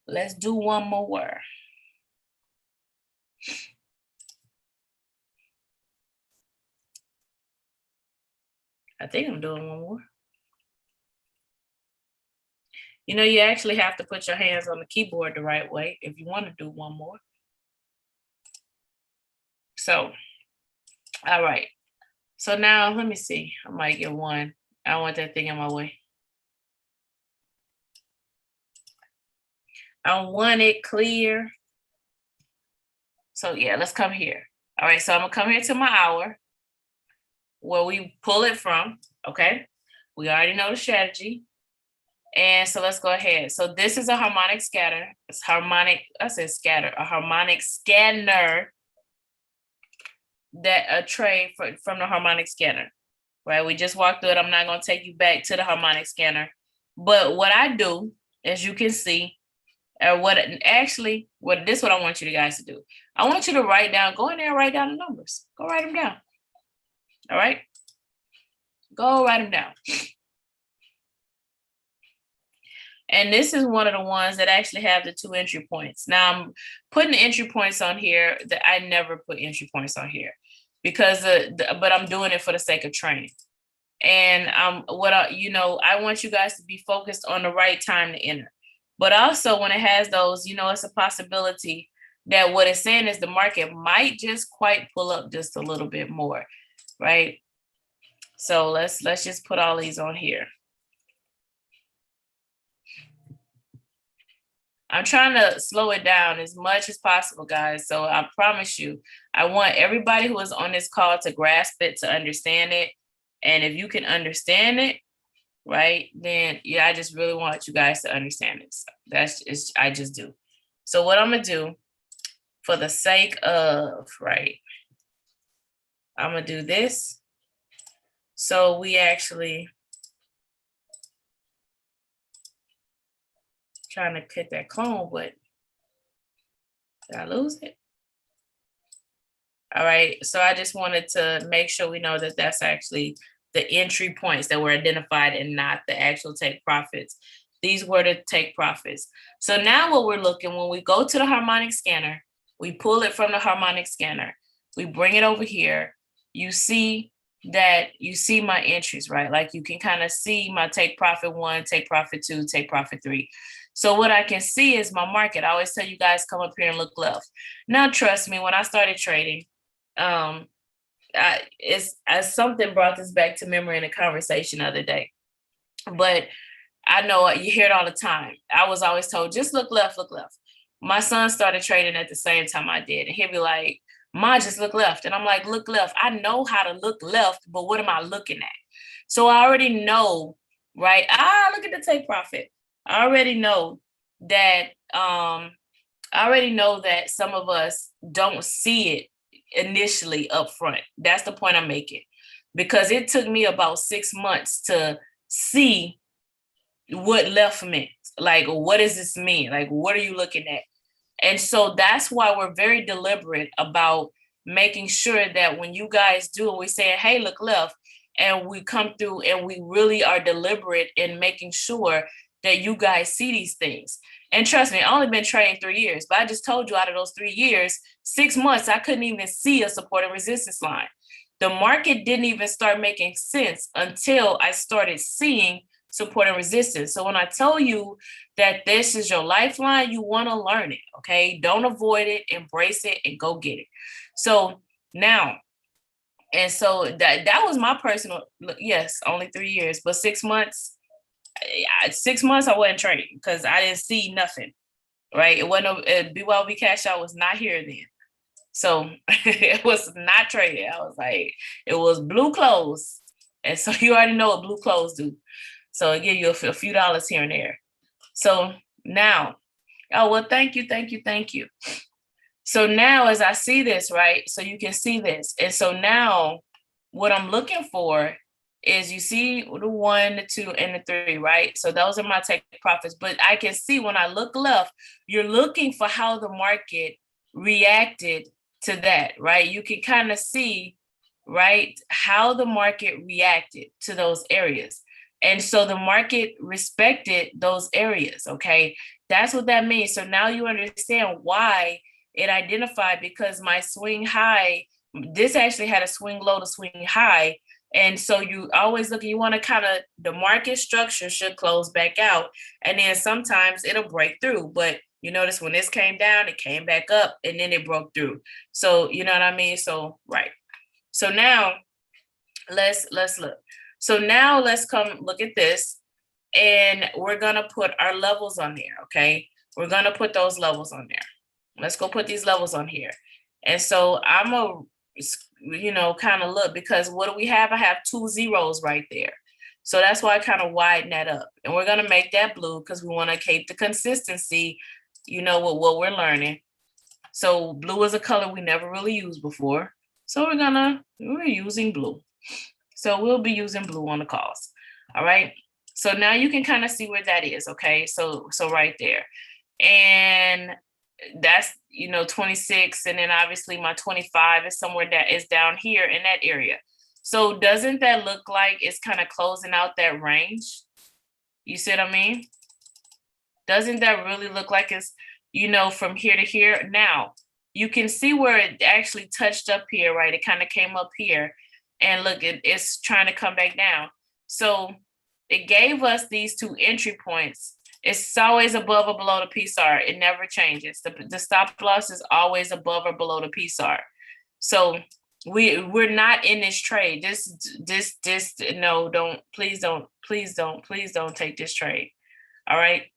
Let's do one more. I think I'm doing one more. You know, you actually have to put your hands on the keyboard the right way if you want to do one more. So, all right. So now let me see. I might get one. I don't want that thing in my way. I want it clear. So yeah, let's come here. All right, so I'm gonna come here to my hour where we pull it from, okay? We already know the strategy. And so let's go ahead. So this is a harmonic scatter. It's harmonic, I said scatter, a harmonic scanner that a trade from the harmonic scanner, right? We just walked through it. I'm not gonna take you back to the harmonic scanner. But what I do, as you can see, this is what I want you guys to do. I want you to write down, go in there and write down the numbers. Go write them down. All right? Go write them down. And this is one of the ones that actually have the 2 entry points. Now I'm putting the entry points on here that I never put entry points on here because, but I'm doing it for the sake of training. And I want you guys to be focused on the right time to enter. But also when it has those, it's a possibility that what it's saying is the market might just quite pull up just a little bit more, right? So let's just put all these on here. I'm trying to slow it down as much as possible, guys. So I promise you, I want everybody who is on this call to grasp it, to understand it. And if you can understand it, right, then yeah, I just really want you guys to understand it. I just do. So what I'm gonna do for the sake of, right, I'm gonna do this. So we actually trying to click that clone, but did I lose it? All right, so I just wanted to make sure we know that that's actually the entry points that were identified and not the actual take profits. These were the take profits. So now what we're looking, when we go to the harmonic scanner, we pull it from the harmonic scanner, we bring it over here, you see my entries, right? Like you can kind of see my take profit 1, take profit 2, take profit 3. So what I can see is my market. I always tell you guys, come up here and look left. Now, trust me, when I started trading, something brought this back to memory in a conversation the other day. But I know you hear it all the time. I was always told, just look left, look left. My son started trading at the same time I did. And he'd be like, Ma, just look left. And I'm like, look left. I know how to look left, but what am I looking at? So I already know, right? Look at the take profit. I already know that some of us don't see it initially up front. That's the point I'm making. Because it took me about 6 months to see what left meant. Like, what does this mean? Like, what are you looking at? And so that's why we're very deliberate about making sure that when you guys do it, we say, hey, look left, and we come through and we really are deliberate in making sure that you guys see these things. And trust me, I only been trading 3 years, but I just told you out of those 3 years, 6 months, I couldn't even see a support and resistance line. The market didn't even start making sense until I started seeing support and resistance. So when I tell you that this is your lifeline, you want to learn it, okay? Don't avoid it, embrace it, and go get it. So now, and so that was my personal, yes, only 3 years, but 6 months, 6 months I wasn't trading because I didn't see nothing, right? It wasn't BYOB cash out was not here then. So it was not traded. I was like, it was blue clothes. And so you already know what blue clothes do. So it give you a few dollars here and there. So now, oh, well, thank you, thank you, thank you. So now as I see this, right, so you can see this. And so now what I'm looking for is you see the 1, the 2, and the 3, right? So those are my take profits. But I can see when I look left, you're looking for how the market reacted to that, right? You can kind of see, right, how the market reacted to those areas. And so the market respected those areas, okay? That's what that means. So now you understand why it identified, because my swing high, this actually had a swing low to swing high. And so you always look, you want to kind of, the market structure should close back out. And then sometimes it'll break through. But you notice when this came down, it came back up and then it broke through. So you know what I mean? So, right. So now let's look. So now let's come look at this, and we're going to put our levels on there. Okay. We're going to put those levels on there. Let's go put these levels on here. And so I'm a, kind of look, because what do we have? I have 2 zeros right there. So that's why I kind of widen that up. And we're going to make that blue because we want to keep the consistency, with what we're learning. So blue is a color we never really used before. So we're using blue. So we'll be using blue on the calls. All right. So now you can kind of see where that is. Okay. So right there. And that's 26, and then obviously my 25 is somewhere that is down here in that area. So doesn't that look like it's kind of closing out that range? You see what I mean? Doesn't that really look like it's from here to here? Now you can see where it actually touched up here, right? It kind of came up here, and look, it's trying to come back down. So it gave us these 2 entry points. It's always above or below the PSAR. It never changes. The stop loss is always above or below the PSAR. So we're not in this trade. Please don't take this trade. All right.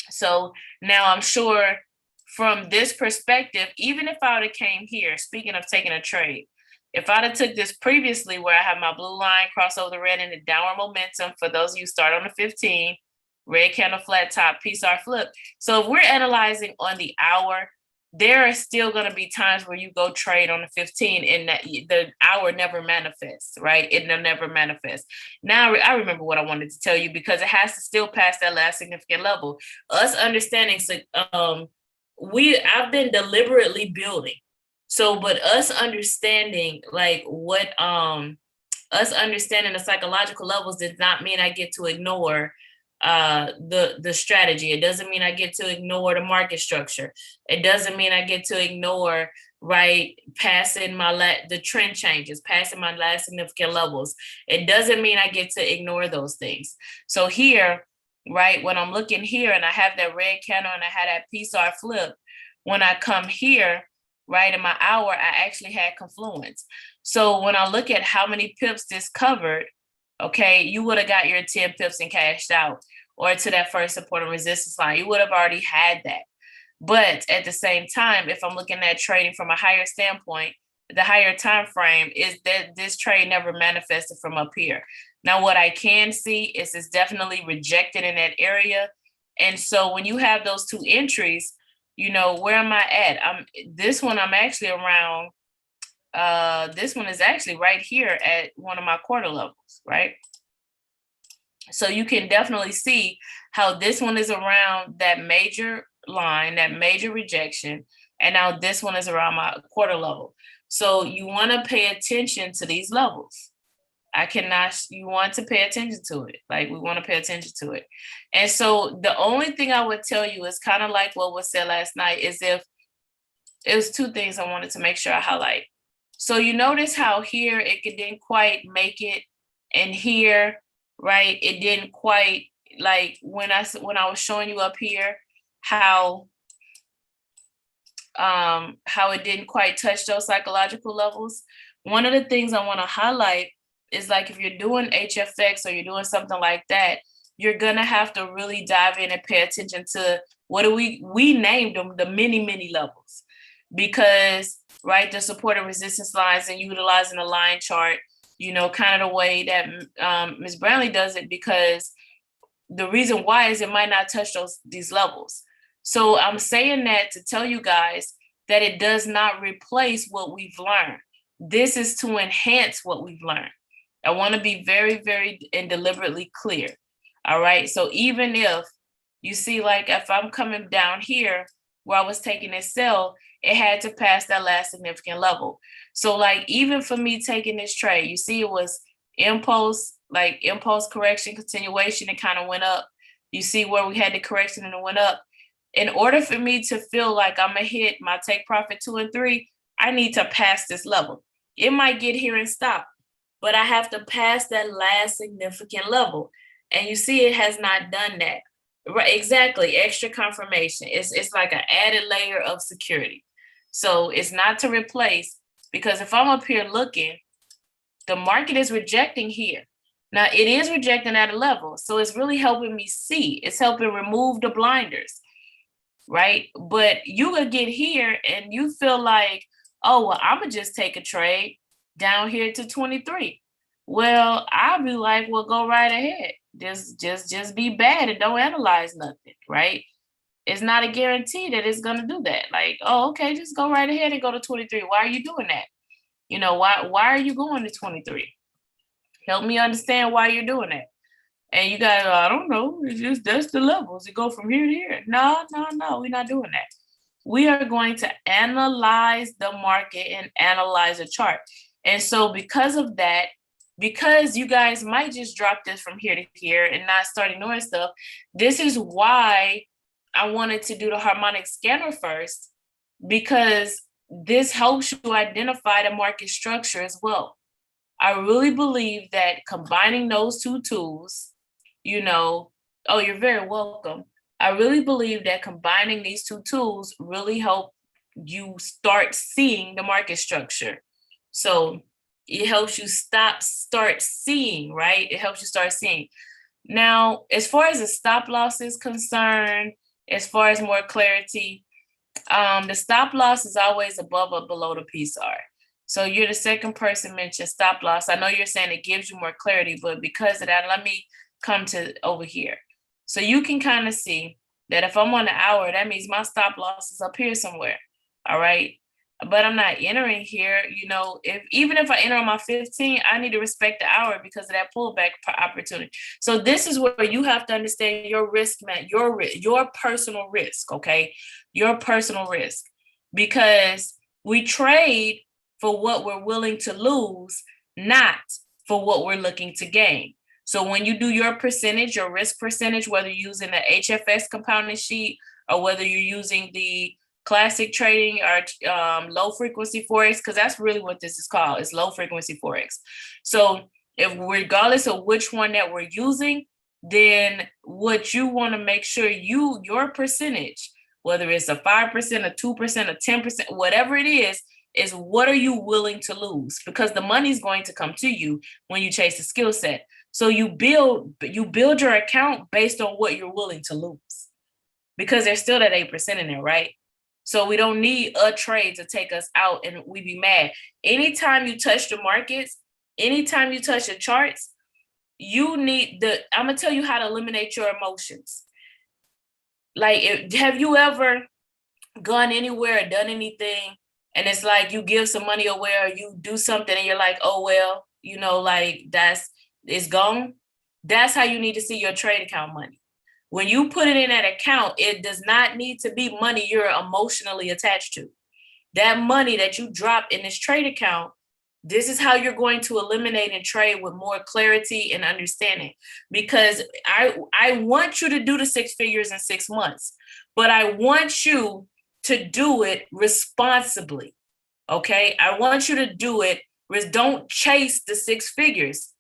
So now I'm sure from this perspective, even if I would have came here, speaking of taking a trade, if I'd have took this previously where I have my blue line cross over the red and the downward momentum, for those of you start on the 15, red candle flat top, PSAR flip. So if we're analyzing on the hour, there are still going to be times where you go trade on the 15 and that the hour never manifests, right? It never manifests. Now I remember what I wanted to tell you, because it has to still pass that last significant level. Us understanding, I've been deliberately building. So, but us understanding us understanding the psychological levels does not mean I get to ignore the strategy. It doesn't mean I get to ignore the market structure. It doesn't mean I get to ignore, right, passing the trend changes, passing my last significant levels. It doesn't mean I get to ignore those things. So here, right, when I'm looking here and I have that red candle and I had that PSAR flip, when I come here, right, in my hour, I actually had confluence. So when I look at how many pips this covered, okay, you would have got your 10 pips and cashed out, or to that first support and resistance line. You would have already had that. But at the same time, if I'm looking at trading from a higher standpoint, the higher time frame is that this trade never manifested from up here. Now, what I can see is it's definitely rejected in that area. And so when you have those 2 entries, where am I at? This one I'm actually around. This one is actually right here at one of my quarter levels, right? So you can definitely see how this one is around that major line, that major rejection. And now this one is around my quarter level. So you want to pay attention to these levels. You want to pay attention to it. Like, we want to pay attention to it. And so the only thing I would tell you is kind of like what was said last night, is if it was 2 things I wanted to make sure I highlight. So you notice how here it didn't quite make it, and here, right, it didn't quite, like when I was showing you up here, how it didn't quite touch those psychological levels. One of the things I want to highlight is, like, if you're doing HFX or you're doing something like that, you're gonna have to really dive in and pay attention to what do we named them the many levels, because right, the support and resistance lines and utilizing a line chart, kind of the way that Ms. Brownlee does it, because the reason why is it might not touch these levels. So I'm saying that to tell you guys that it does not replace what we've learned. This is to enhance what we've learned. I want to be very, very and deliberately clear. All right. So even if you see, like if I'm coming down here where I was taking this sell, it had to pass that last significant level. So like even for me taking this trade, you see it was impulse correction, continuation, it kind of went up. You see where we had the correction and it went up. In order for me to feel like I'm gonna hit my take profit 2 and 3, I need to pass this level. It might get here and stop, but I have to pass that last significant level. And you see it has not done that. Right, exactly. Extra confirmation. It's like an added layer of security. So it's not to replace, because if I'm up here looking, the market is rejecting here. Now it is rejecting at a level. So it's really helping me see. It's helping remove the blinders, right? But you would get here and you feel like, oh, well, I'm gonna just take a trade down here to 23. Well, I'll be like, well, go right ahead. Just be bad and don't analyze nothing, right? It's not a guarantee that it's gonna do that. Like, oh, okay, just go right ahead and go to 23. Why are you doing that? Why are you going to 23? Help me understand why you're doing that. And you got, I don't know, it's just that's the levels. It go from here to here. No, we're not doing that. We are going to analyze the market and analyze a chart. And so because of that, because you guys might just drop this from here to here and not start ignoring stuff, this is why I wanted to do the harmonic scanner first, because this helps you identify the market structure as well. I really believe that combining those two tools, oh, you're very welcome. I really believe that combining these two tools really help you start seeing the market structure. So it helps you start seeing, right? It helps you start seeing. Now, as far as the stop loss is concerned, as far as more clarity, the stop loss is always above or below the PSR. So you're the second person mentioned stop loss. I know you're saying it gives you more clarity, but because of that, let me come to over here. So you can kind of see that if I'm on the hour, that means my stop loss is up here somewhere. All right. But I'm not entering here. Even if I enter on my 15, I need to respect the hour because of that pullback opportunity. So this is where you have to understand your risk, man, your personal risk. Okay. Your personal risk, because we trade for what we're willing to lose, not for what we're looking to gain. So when you do your percentage, your risk percentage, whether you're using the HFS compounding sheet or whether you're using the classic trading or low frequency Forex, because that's really what this is called, it's low frequency Forex. So if regardless of which one that we're using, then what you want to make sure your percentage, whether it's a 5%, a 2%, a 10%, whatever it is what are you willing to lose? Because the money's going to come to you when you chase the skill set. So you build your account based on what you're willing to lose, because there's still that 8% in there, right? So we don't need a trade to take us out and we be mad. Anytime you touch the markets, anytime you touch the charts, I'm gonna tell you how to eliminate your emotions. Like, have you ever gone anywhere or done anything and it's like you give some money away or you do something and you're like, oh, well, like it's gone? That's how you need to see your trade account money. When you put it in that account, it does not need to be money you're emotionally attached to. That money that you drop in this trade account, this is how you're going to eliminate and trade with more clarity and understanding. Because I want you to do the 6 figures in 6 months, but I want you to do it responsibly. Okay. I want you to do it. Don't chase the 6 figures,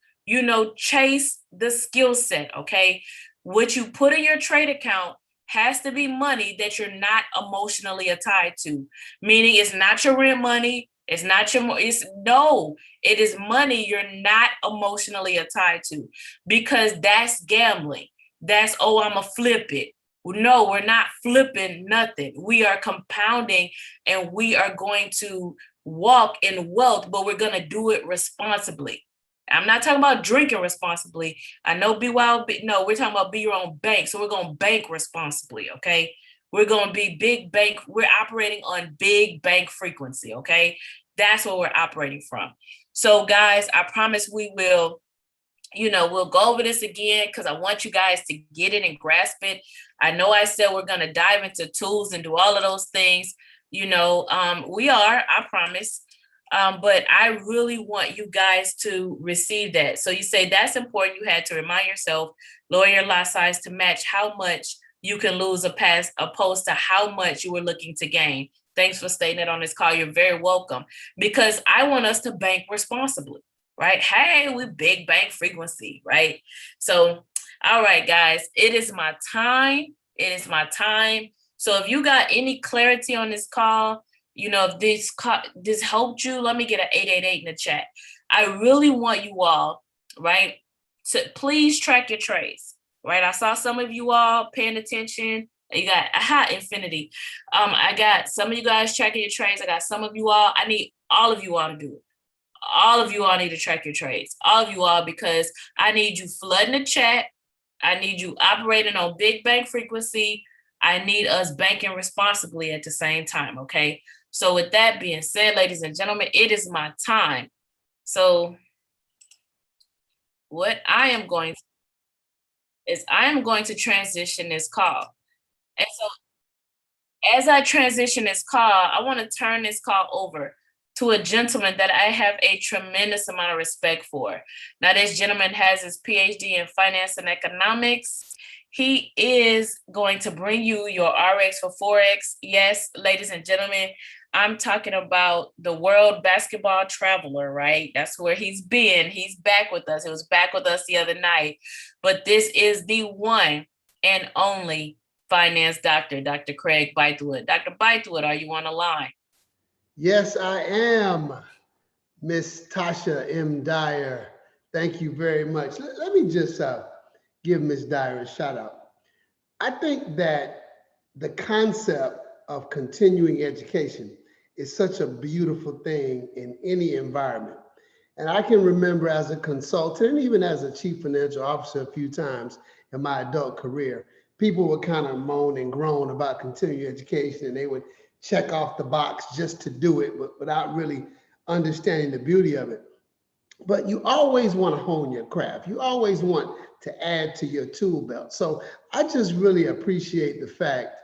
chase the skill set. Okay. What you put in your trade account has to be money that you're not emotionally tied to, meaning it's not your rent money. It's not it is money you're not emotionally tied to, because that's gambling. That's, oh, I'm going to flip it. No, we're not flipping nothing. We are compounding, and we are going to walk in wealth, but we're going to do it responsibly. I'm not talking about drinking responsibly. I know BYOB, no, we're talking about be your own bank. So we're going to bank responsibly, okay? We're going to be big bank. We're operating on big bank frequency, okay? That's what we're operating from. So guys, I promise we will, we'll go over this again because I want you guys to get it and grasp it. I know I said we're going to dive into tools and do all of those things. We are, I promise. But I really want you guys to receive that. So you say that's important. You had to remind yourself, lower your lot size to match how much you can lose opposed to how much you were looking to gain. Thanks for stating it on this call. You're very welcome, because I want us to bank responsibly, right? Hey, we big bank frequency, right? So, all right, guys, it is my time. It is my time. So if you got any clarity on this call, if this helped you, let me get an 888 in the chat. I really want you all, right, to please track your trades, right? I saw some of you all paying attention. You got infinity. I got some of you guys tracking your trades. I got some of you all. I need all of you all to do it. All of you all need to track your trades. All of you all, because I need you flooding the chat. I need you operating on big bank frequency. I need us banking responsibly at the same time, okay? So with that being said, ladies and gentlemen, it is my time. So what I am going to transition this call. And so as I transition this call, I want to turn this call over to a gentleman that I have a tremendous amount of respect for. Now, this gentleman has his PhD in finance and economics. He is going to bring you your RX for Forex. Yes, ladies and gentlemen, I'm talking about the world basketball traveler, right? That's where he's been. He's back with us. He was back with us the other night. But this is the one and only finance doctor, Dr. Craig Bythewood. Dr. Bythewood, are you on the line? Yes, I am, Miss Tasha M. Dyer. Thank you very much. Let me just give Miss Dyer a shout out. I think that the concept of continuing education is such a beautiful thing in any environment. And I can remember as a consultant, even as a chief financial officer a few times in my adult career, people would kind of moan and groan about continuing education, and they would check off the box just to do it, but without really understanding the beauty of it. But you always want to hone your craft. You always want to add to your tool belt. So I just really appreciate the fact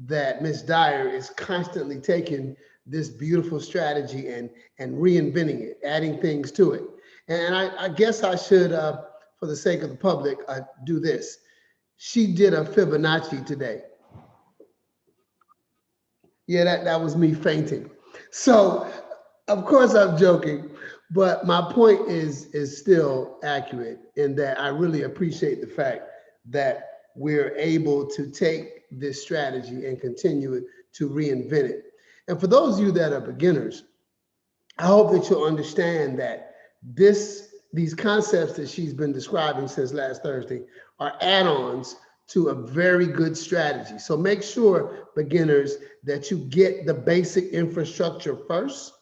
that Ms. Dyer is constantly taking this beautiful strategy and reinventing it, adding things to it. And I guess I should, for the sake of the public, do this. She did a Fibonacci today. Yeah, that was me fainting. So, of course, I'm joking, but my point is still accurate in that I really appreciate the fact that we're able to take this strategy and continue to reinvent it. And for those of you that are beginners, I hope that you'll understand that these concepts that she's been describing since last Thursday are add-ons to a very good strategy. So make sure, beginners, that you get the basic infrastructure first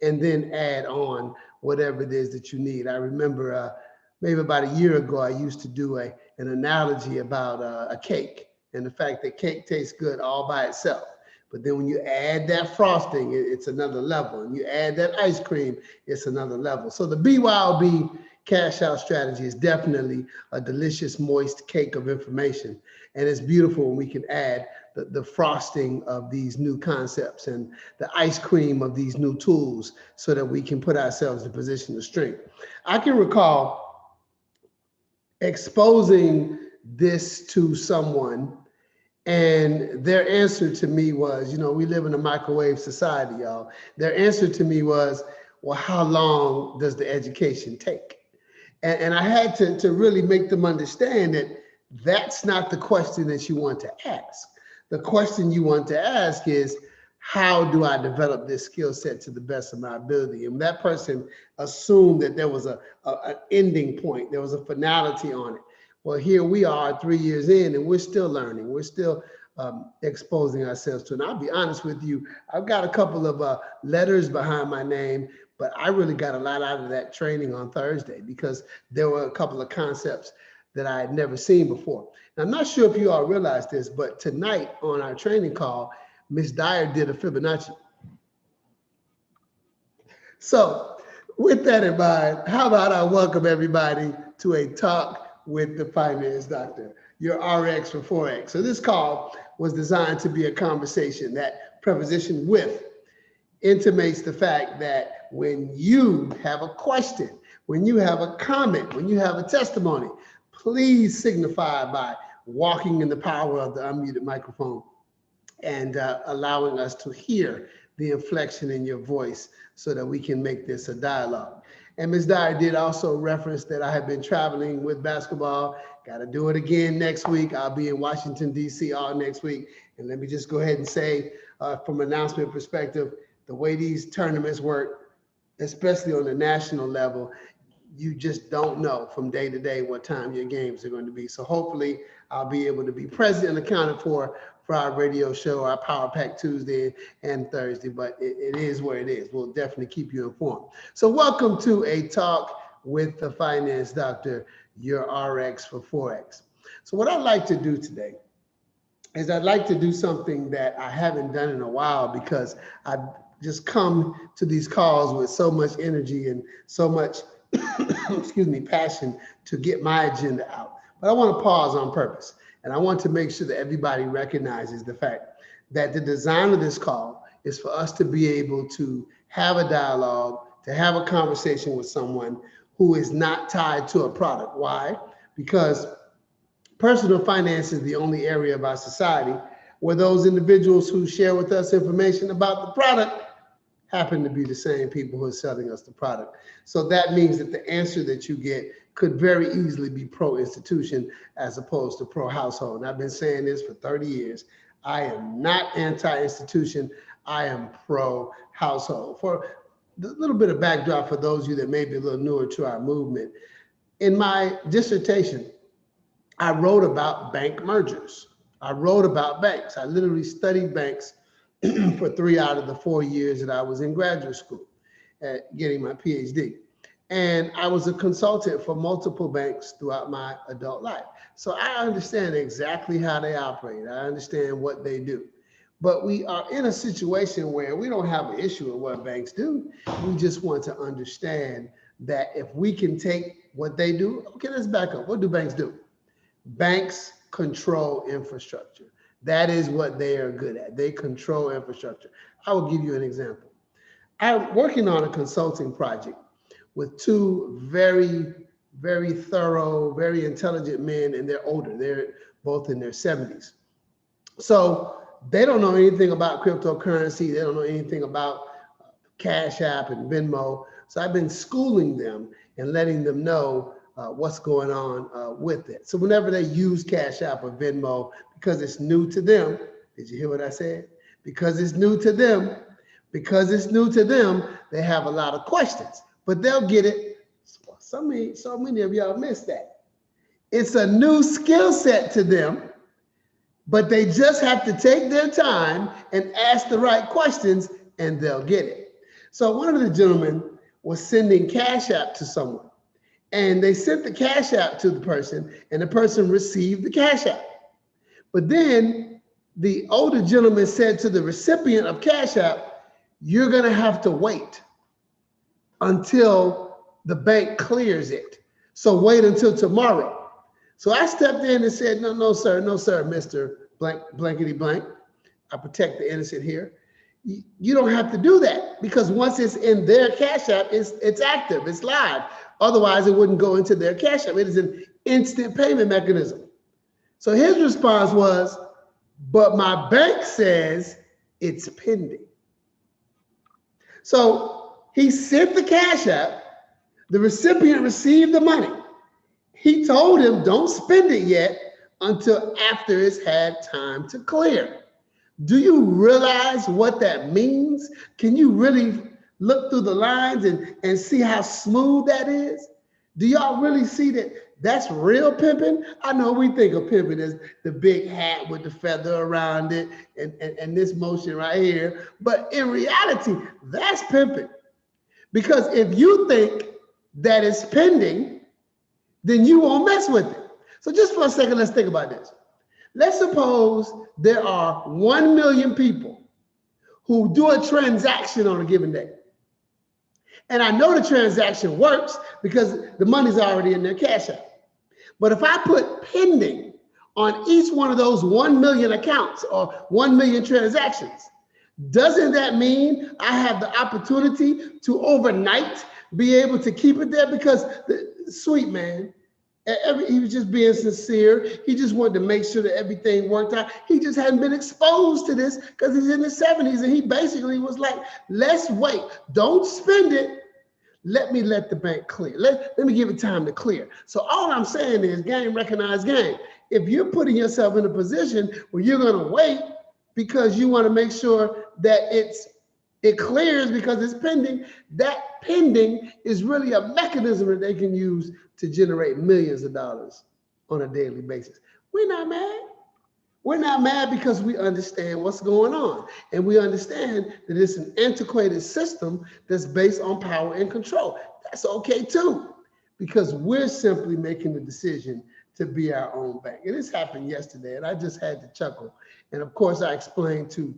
and then add on whatever it is that you need. I remember maybe about a year ago, I used to do an analogy about a cake and the fact that cake tastes good all by itself. But then when you add that frosting, it's another level. And you add that ice cream, it's another level. So the BYOB cash out strategy is definitely a delicious, moist cake of information. And it's beautiful when we can add the frosting of these new concepts and the ice cream of these new tools so that we can put ourselves in a position of strength. I can recall exposing this to someone, and their answer to me was, we live in a microwave society, y'all. Their answer to me was, well, how long does the education take? And I had to really make them understand that that's not the question that you want to ask. The question you want to ask is, how do I develop this skill set to the best of my ability? And that person assumed that there was an ending point, there was a finality on it. Well, here we are 3 years in, and we're still learning. We're still exposing ourselves to it. And I'll be honest with you, I've got a couple of letters behind my name, but I really got a lot out of that training on Thursday because there were a couple of concepts that I had never seen before. And I'm not sure if you all realize this, but tonight on our training call, Miss Dyer did a Fibonacci. So, with that in mind, how about I welcome everybody to a talk with the finance doctor, your RX for Forex. So, this call was designed to be a conversation. That preposition with intimates the fact that when you have a question, when you have a comment, when you have a testimony, please signify by walking in the power of the unmuted microphone and allowing us to hear the inflection in your voice so that we can make this a dialogue. And Ms. Dyer did also reference that I have been traveling with basketball. Got to do it again next week. I'll be in Washington, D.C. all next week. And let me just go ahead and say, from an announcement perspective, the way these tournaments work, especially on the national level, you just don't know from day to day what time your games are going to be. So hopefully I'll be able to be present and accounted for our radio show, our Power Pack Tuesday and Thursday, but it is where it is. We'll definitely keep you informed. So welcome to a talk with the finance doctor, your RX for Forex. So what I'd like to do today is I'd like to do something that I haven't done in a while because I've just come to these calls with so much energy and so much excuse me, passion to get my agenda out. But I want to pause on purpose. And I want to make sure that everybody recognizes the fact that the design of this call is for us to be able to have a dialogue, to have a conversation with someone who is not tied to a product. Why? Because personal finance is the only area of our society where those individuals who share with us information about the product happen to be the same people who are selling us the product. So that means that the answer that you get could very easily be pro-institution as opposed to pro-household. And I've been saying this for 30 years. I am not anti-institution. I am pro-household. For a little bit of backdrop for those of you that may be a little newer to our movement, in my dissertation, I wrote about bank mergers. I wrote about banks. I literally studied banks for 3 out of the 4 years that I was in graduate school getting my PhD. And I was a consultant for multiple banks throughout my adult life. So I understand exactly how they operate. I understand what they do. But we are in a situation where we don't have an issue with what banks do. We just want to understand that if we can take what they do, okay, let's back up. What do banks do? Banks control infrastructure. That is what they are good at. They control infrastructure. I will give you an example. I'm working on a consulting project with two very, very thorough, very intelligent men, and they're older. They're both in their 70s. So they don't know anything about cryptocurrency. They don't know anything about Cash App and Venmo. So I've been schooling them and letting them know what's going on with it. So whenever they use Cash App or Venmo, because it's new to them, did you hear what I said? Because it's new to them, they have a lot of questions, but they'll get it. So many of y'all missed that. It's a new skill set to them, but they just have to take their time and ask the right questions and they'll get it. So one of the gentlemen was sending Cash App to someone, and they sent the Cash App to the person and the person received the Cash App. But then the older gentleman said to the recipient of Cash App, you're going to have to wait until the bank clears it. So wait until tomorrow. So I stepped in and said, no, sir, Mr. Blankety blank. I protect the innocent here. You don't have to do that because once it's in their Cash App, it's active, it's live. Otherwise, it wouldn't go into their Cash App. It is an instant payment mechanism. So his response was, but my bank says it's pending. So he sent the Cash App, the recipient received the money. He told him, don't spend it yet until after it's had time to clear. Do you realize what that means? Can you really look through the lines and see how smooth that is? Do y'all really see that That's real pimping. I know we think of pimping as the big hat with the feather around it and this motion right here. But in reality, that's pimping. Because if you think that it's pending, then you won't mess with it. So just for a second, let's think about this. Let's suppose there are 1 million people who do a transaction on a given day. And I know the transaction works because the money's already in their cash app. But if I put pending on each one of those 1 million accounts or 1 million transactions, doesn't that mean I have the opportunity to overnight be able to keep it there? Because sweet man, he was just being sincere. He just wanted to make sure that everything worked out. He just hadn't been exposed to this because he's in his 70s, and he basically was like, let's wait. Don't spend it. Let me let the bank clear. Let me give it time to clear. So all I'm saying is game, recognize game. If you're putting yourself in a position where you're going to wait because you want to make sure that it clears because it's pending, that pending is really a mechanism that they can use to generate millions of dollars on a daily basis. We're not mad. We're not mad because we understand what's going on. And we understand that it's an antiquated system that's based on power and control. That's okay too, because we're simply making the decision to be our own bank. And this happened yesterday, and I just had to chuckle. And of course, I explained to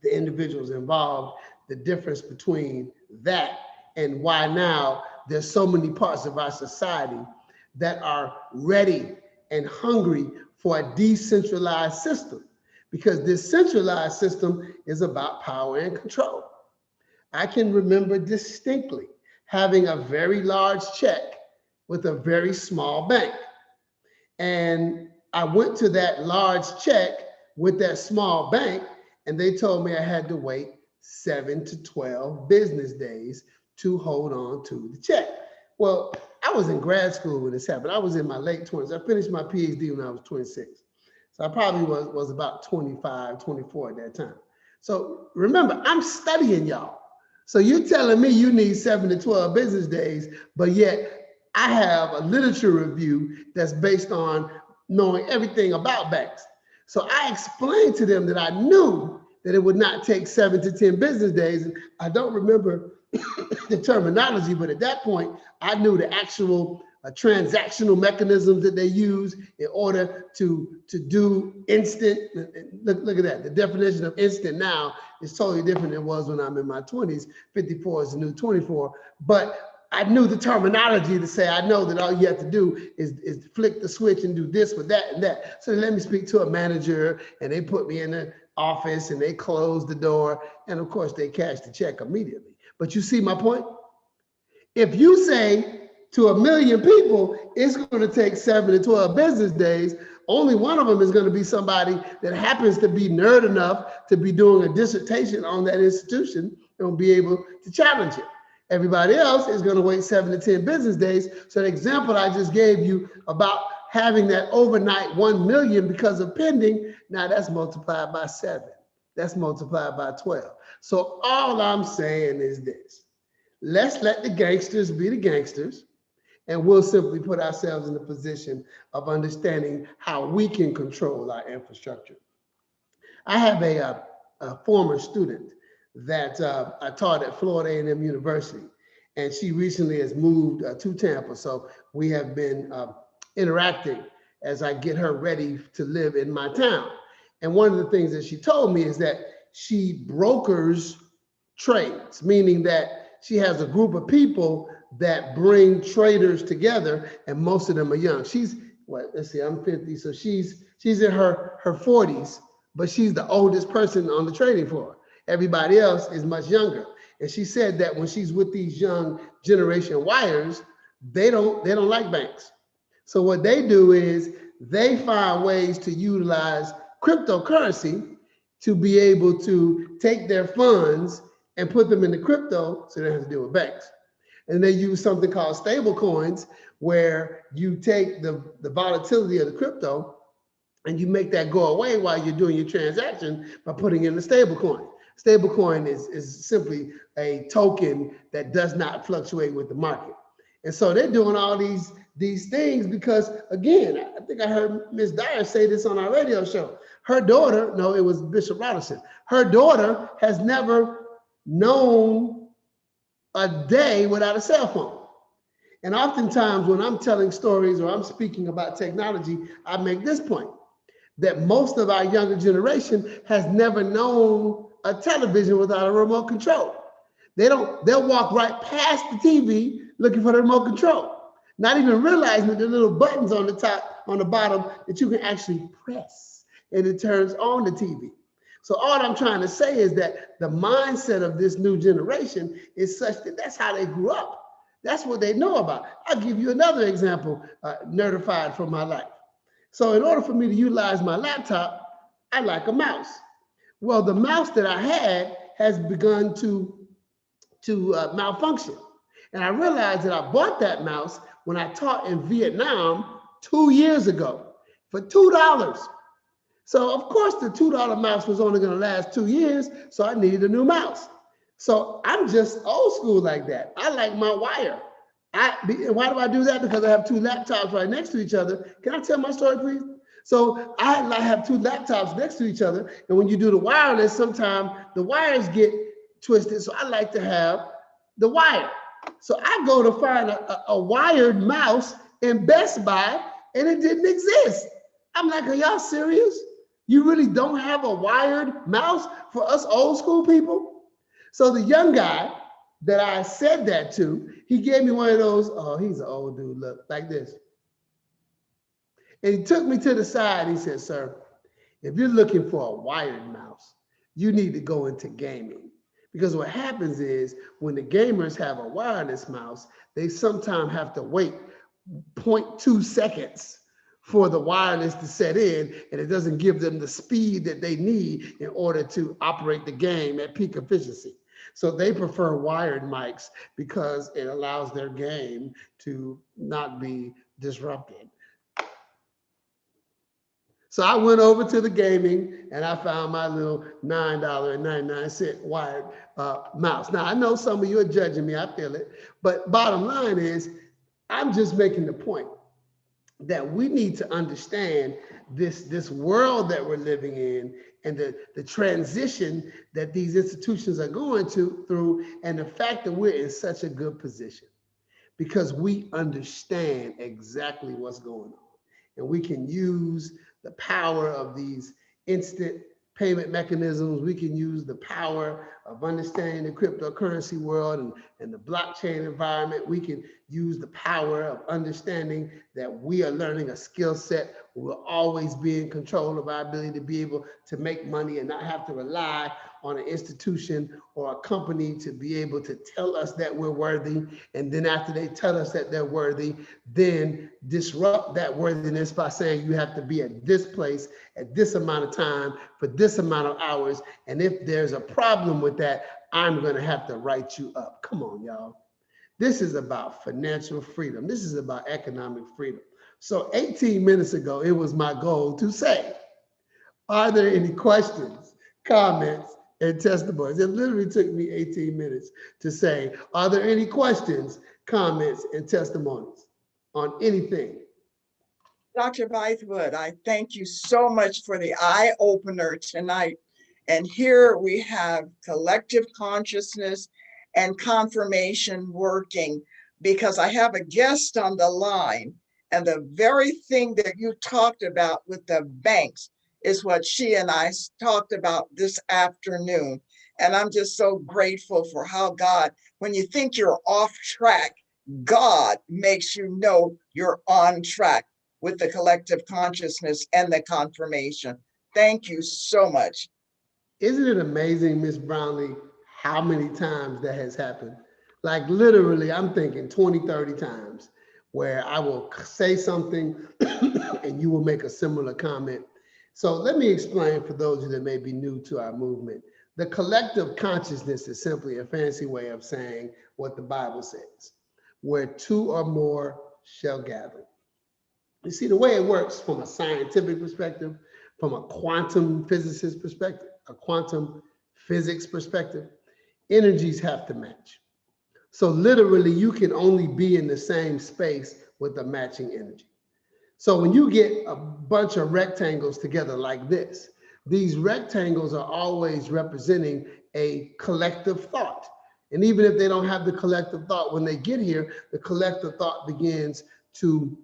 the individuals involved the difference between that and why now there's so many parts of our society that are ready and hungry for a decentralized system, because this centralized system is about power and control. I can remember distinctly having a very large check with a very small bank. And I went to that large check with that small bank, and they told me I had to wait 7 to 12 business days to hold on to the check. Well, I was in grad school when this happened. I was in my late 20s. I finished my PhD when I was 26. So I probably was about 25, 24 at that time. So remember, I'm studying y'all. So you're telling me you need 7 to 12 business days, but yet I have a literature review that's based on knowing everything about banks. So I explained to them that I knew that it would not take 7 to 10 business days. And I don't remember the terminology, but at that point, I knew the actual transactional mechanisms that they use in order to do instant. Look at that. The definition of instant now is totally different than it was when I'm in my 20s. 54 is the new 24. But I knew the terminology to say, I know that all you have to do is flick the switch and do this with that and that. So they let me speak to a manager, and they put me in the office, and they closed the door. And of course, they cashed the check immediately. But you see my point? If you say to 1 million people, it's going to take 7 to 12 business days, only one of them is going to be somebody that happens to be nerd enough to be doing a dissertation on that institution and will be able to challenge it. Everybody else is going to wait 7 to 10 business days. So the example I just gave you about having that overnight 1 million because of pending, now that's multiplied by 7. That's multiplied by 12. So all I'm saying is this: let's let the gangsters be the gangsters, and we'll simply put ourselves in a position of understanding how we can control our infrastructure. I have a former student that I taught at Florida A&M University, and she recently has moved to Tampa. So we have been interacting as I get her ready to live in my town. And one of the things that she told me is that she brokers trades, meaning that she has a group of people that bring traders together, and most of them are young. She's what? Let's see, I'm 50, so she's in her 40s, but she's the oldest person on the trading floor. Everybody else is much younger. And she said that when she's with these young generation wires, they don't like banks. So what they do is they find ways to utilize cryptocurrency to be able to take their funds and put them into crypto so they don't have to deal with banks. And they use something called stable coins, where you take the volatility of the crypto and you make that go away while you're doing your transaction by putting in the stable coin. Stable coin is simply a token that does not fluctuate with the market. And so they're doing all these these things because, again, I think I heard Miss Dyer say this on our radio show. Her daughter, no, it was Bishop Robertson. Her daughter has never known a day without a cell phone. And oftentimes when I'm telling stories or I'm speaking about technology, I make this point that most of our younger generation has never known a television without a remote control. They'll walk right past the TV looking for the remote control, not even realizing that the little buttons on the top, on the bottom, that you can actually press and it turns on the TV. So all I'm trying to say is that the mindset of this new generation is such that that's how they grew up. That's what they know about. I'll give you another example, nerdified from my life. So in order for me to utilize my laptop, I like a mouse. Well, the mouse that I had has begun to malfunction. And I realized that I bought that mouse when I taught in Vietnam 2 years ago for $2. So of course the $2 mouse was only going to last 2 years, so I needed a new mouse. So I'm just old school like that. I like my wire. Why do I do that? Because I have two laptops right next to each other. Can I tell my story, please? So I have two laptops next to each other, and when you do the wireless, sometimes the wires get twisted. So I like to have the wire. So I go to find a wired mouse in Best Buy, and it didn't exist. I'm like, are y'all serious? You really don't have a wired mouse for us old school people? So the young guy that I said that to, he gave me one of those, oh, he's an old dude, look, like this. And he took me to the side. He said, sir, if you're looking for a wired mouse, you need to go into gaming. Because what happens is when the gamers have a wireless mouse, they sometimes have to wait 0.2 seconds for the wireless to set in, and it doesn't give them the speed that they need in order to operate the game at peak efficiency. So they prefer wired mics because it allows their game to not be disrupted. So I went over to the gaming and I found my little $9.99 wired mouse. Now I know some of you are judging me, I feel it, but bottom line is I'm just making the point that we need to understand this world that we're living in and the transition that these institutions are going through, and the fact that we're in such a good position because we understand exactly what's going on. And we can use the power of these instant payment mechanisms. We can use the power of understanding the cryptocurrency world and the blockchain environment. We can use the power of understanding that we are learning a skill set. We'll always be in control of our ability to be able to make money and not have to rely on an institution or a company to be able to tell us that we're worthy. And then after they tell us that they're worthy, then disrupt that worthiness by saying you have to be at this place at this amount of time for this amount of hours. And if there's a problem with that, I'm going to have to write you up. Come on, y'all. This is about financial freedom. This is about economic freedom. So 18 minutes ago, it was my goal to say, are there any questions, comments, and testimonies? It literally took me 18 minutes to say, are there any questions, comments, and testimonies on anything? Dr. Bythewood, I thank you so much for the eye opener tonight. And here we have collective consciousness and confirmation working, because I have a guest on the line, and the very thing that you talked about with the banks is what she and I talked about this afternoon. And I'm just so grateful for how God, when you think you're off track, God makes you know you're on track with the collective consciousness and the confirmation. Thank you so much. Isn't it amazing, Miss Brownlee, how many times that has happened? Like literally, I'm thinking 20, 30 times where I will say something and you will make a similar comment. So let me explain for those of you that may be new to our movement. The collective consciousness is simply a fancy way of saying what the Bible says, where two or more shall gather. You see, the way it works from a scientific perspective, from a quantum physicist perspective, a quantum physics perspective, energies have to match. So literally, you can only be in the same space with a matching energy. So when you get a bunch of rectangles together like this, these rectangles are always representing a collective thought. And even if they don't have the collective thought, when they get here, the collective thought begins to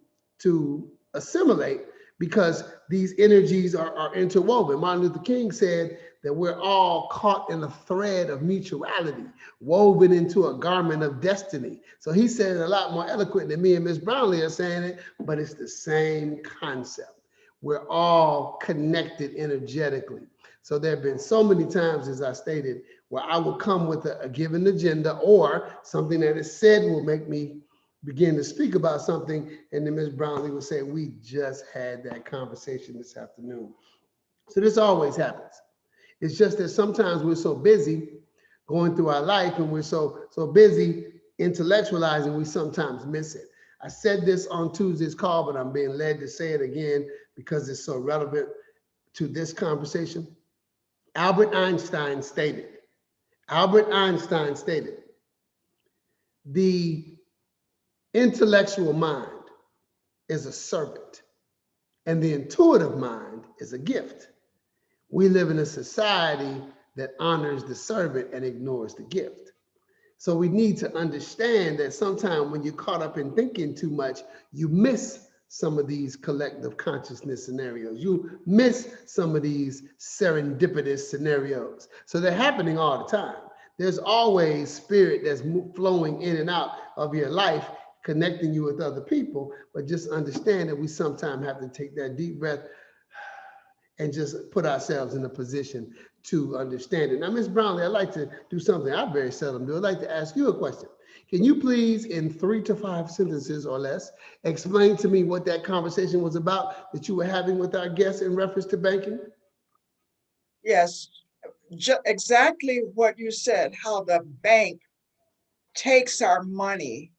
assimilate because these energies are interwoven. Martin Luther King said that we're all caught in a thread of mutuality, woven into a garment of destiny. So he said it a lot more eloquent than me and Miss Brownlee are saying it, but it's the same concept. We're all connected energetically. So there have been so many times, as I stated, where I will come with a given agenda or something that is said will make me begin to speak about something, and then Ms. Brownlee will say, we just had that conversation this afternoon. So this always happens. It's just that sometimes we're so busy going through our life and we're so busy intellectualizing, we sometimes miss it. I said this on Tuesday's call, but I'm being led to say it again because it's so relevant to this conversation. Albert Einstein stated, the intellectual mind is a servant and the intuitive mind is a gift. We live in a society that honors the servant and ignores the gift. So we need to understand that sometimes when you're caught up in thinking too much, you miss some of these collective consciousness scenarios. You miss some of these serendipitous scenarios. So they're happening all the time. There's always spirit that's flowing in and out of your life, connecting you with other people, but just understand that we sometimes have to take that deep breath and just put ourselves in a position to understand it. Now, Ms. Brownlee, I'd like to do something I very seldom do. I'd like to ask you a question. Can you please, in 3 to 5 sentences or less, explain to me what that conversation was about that you were having with our guests in reference to banking? Yes, exactly what you said, how the bank takes our money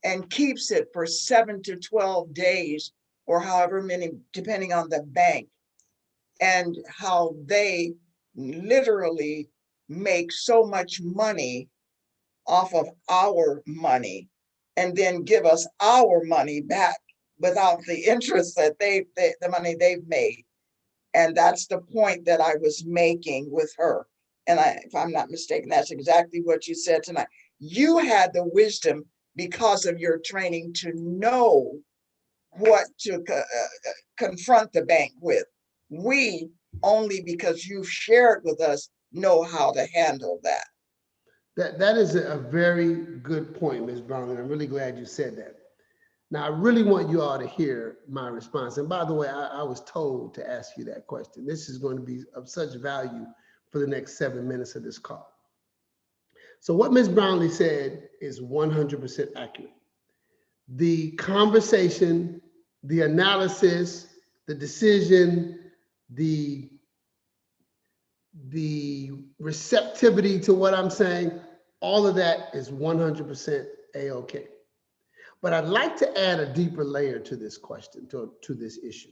and keeps it for 7 to 12 days or however many, depending on the bank, and how they literally make so much money off of our money and then give us our money back without the interest that the money they've made. And that's the point that I was making with her. And if I'm not mistaken, that's exactly what you said tonight. You had the wisdom because of your training to know what to confront the bank with. We, only because you've shared with us, know how to handle that. That is a very good point, Ms. Brown, I'm really glad you said that. Now, I really want you all to hear my response. And by the way, I was told to ask you that question. This is going to be of such value for the next 7 minutes of this call. So what Ms. Brownlee said is 100% accurate. The conversation, the analysis, the decision, the receptivity to what I'm saying, all of that is 100% A-OK. But I'd like to add a deeper layer to this question, to this issue.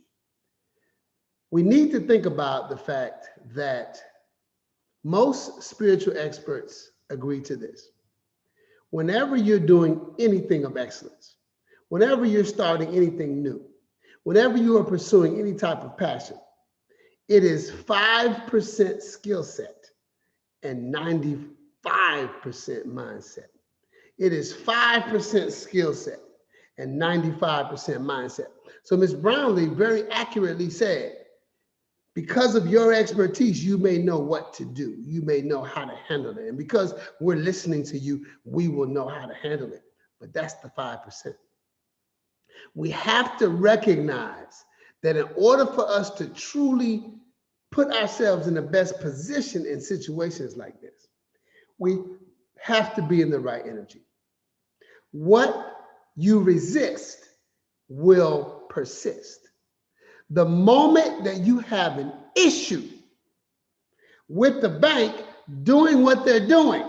We need to think about the fact that most spiritual experts agree to this. Whenever you're doing anything of excellence, whenever you're starting anything new, whenever you are pursuing any type of passion, it is 5% skill set and 95% mindset. It is 5% skill set and 95% mindset. So Ms. Brownlee very accurately said, because of your expertise, you may know what to do. You may know how to handle it. And because we're listening to you, we will know how to handle it. But that's the 5%. We have to recognize that in order for us to truly put ourselves in the best position in situations like this, we have to be in the right energy. What you resist will persist. The moment that you have an issue with the bank doing what they're doing,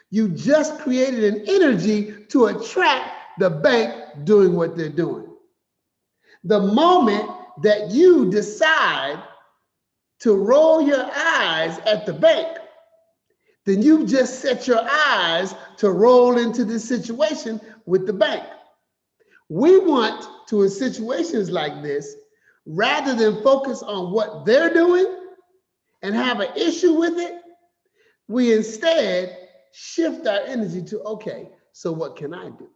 you just created an energy to attract the bank doing what they're doing. The moment that you decide to roll your eyes at the bank, then you've just set your eyes to roll into this situation with the bank. We want to, in situations like this, rather than focus on what they're doing and have an issue with it, we instead shift our energy to, okay, so what can I do?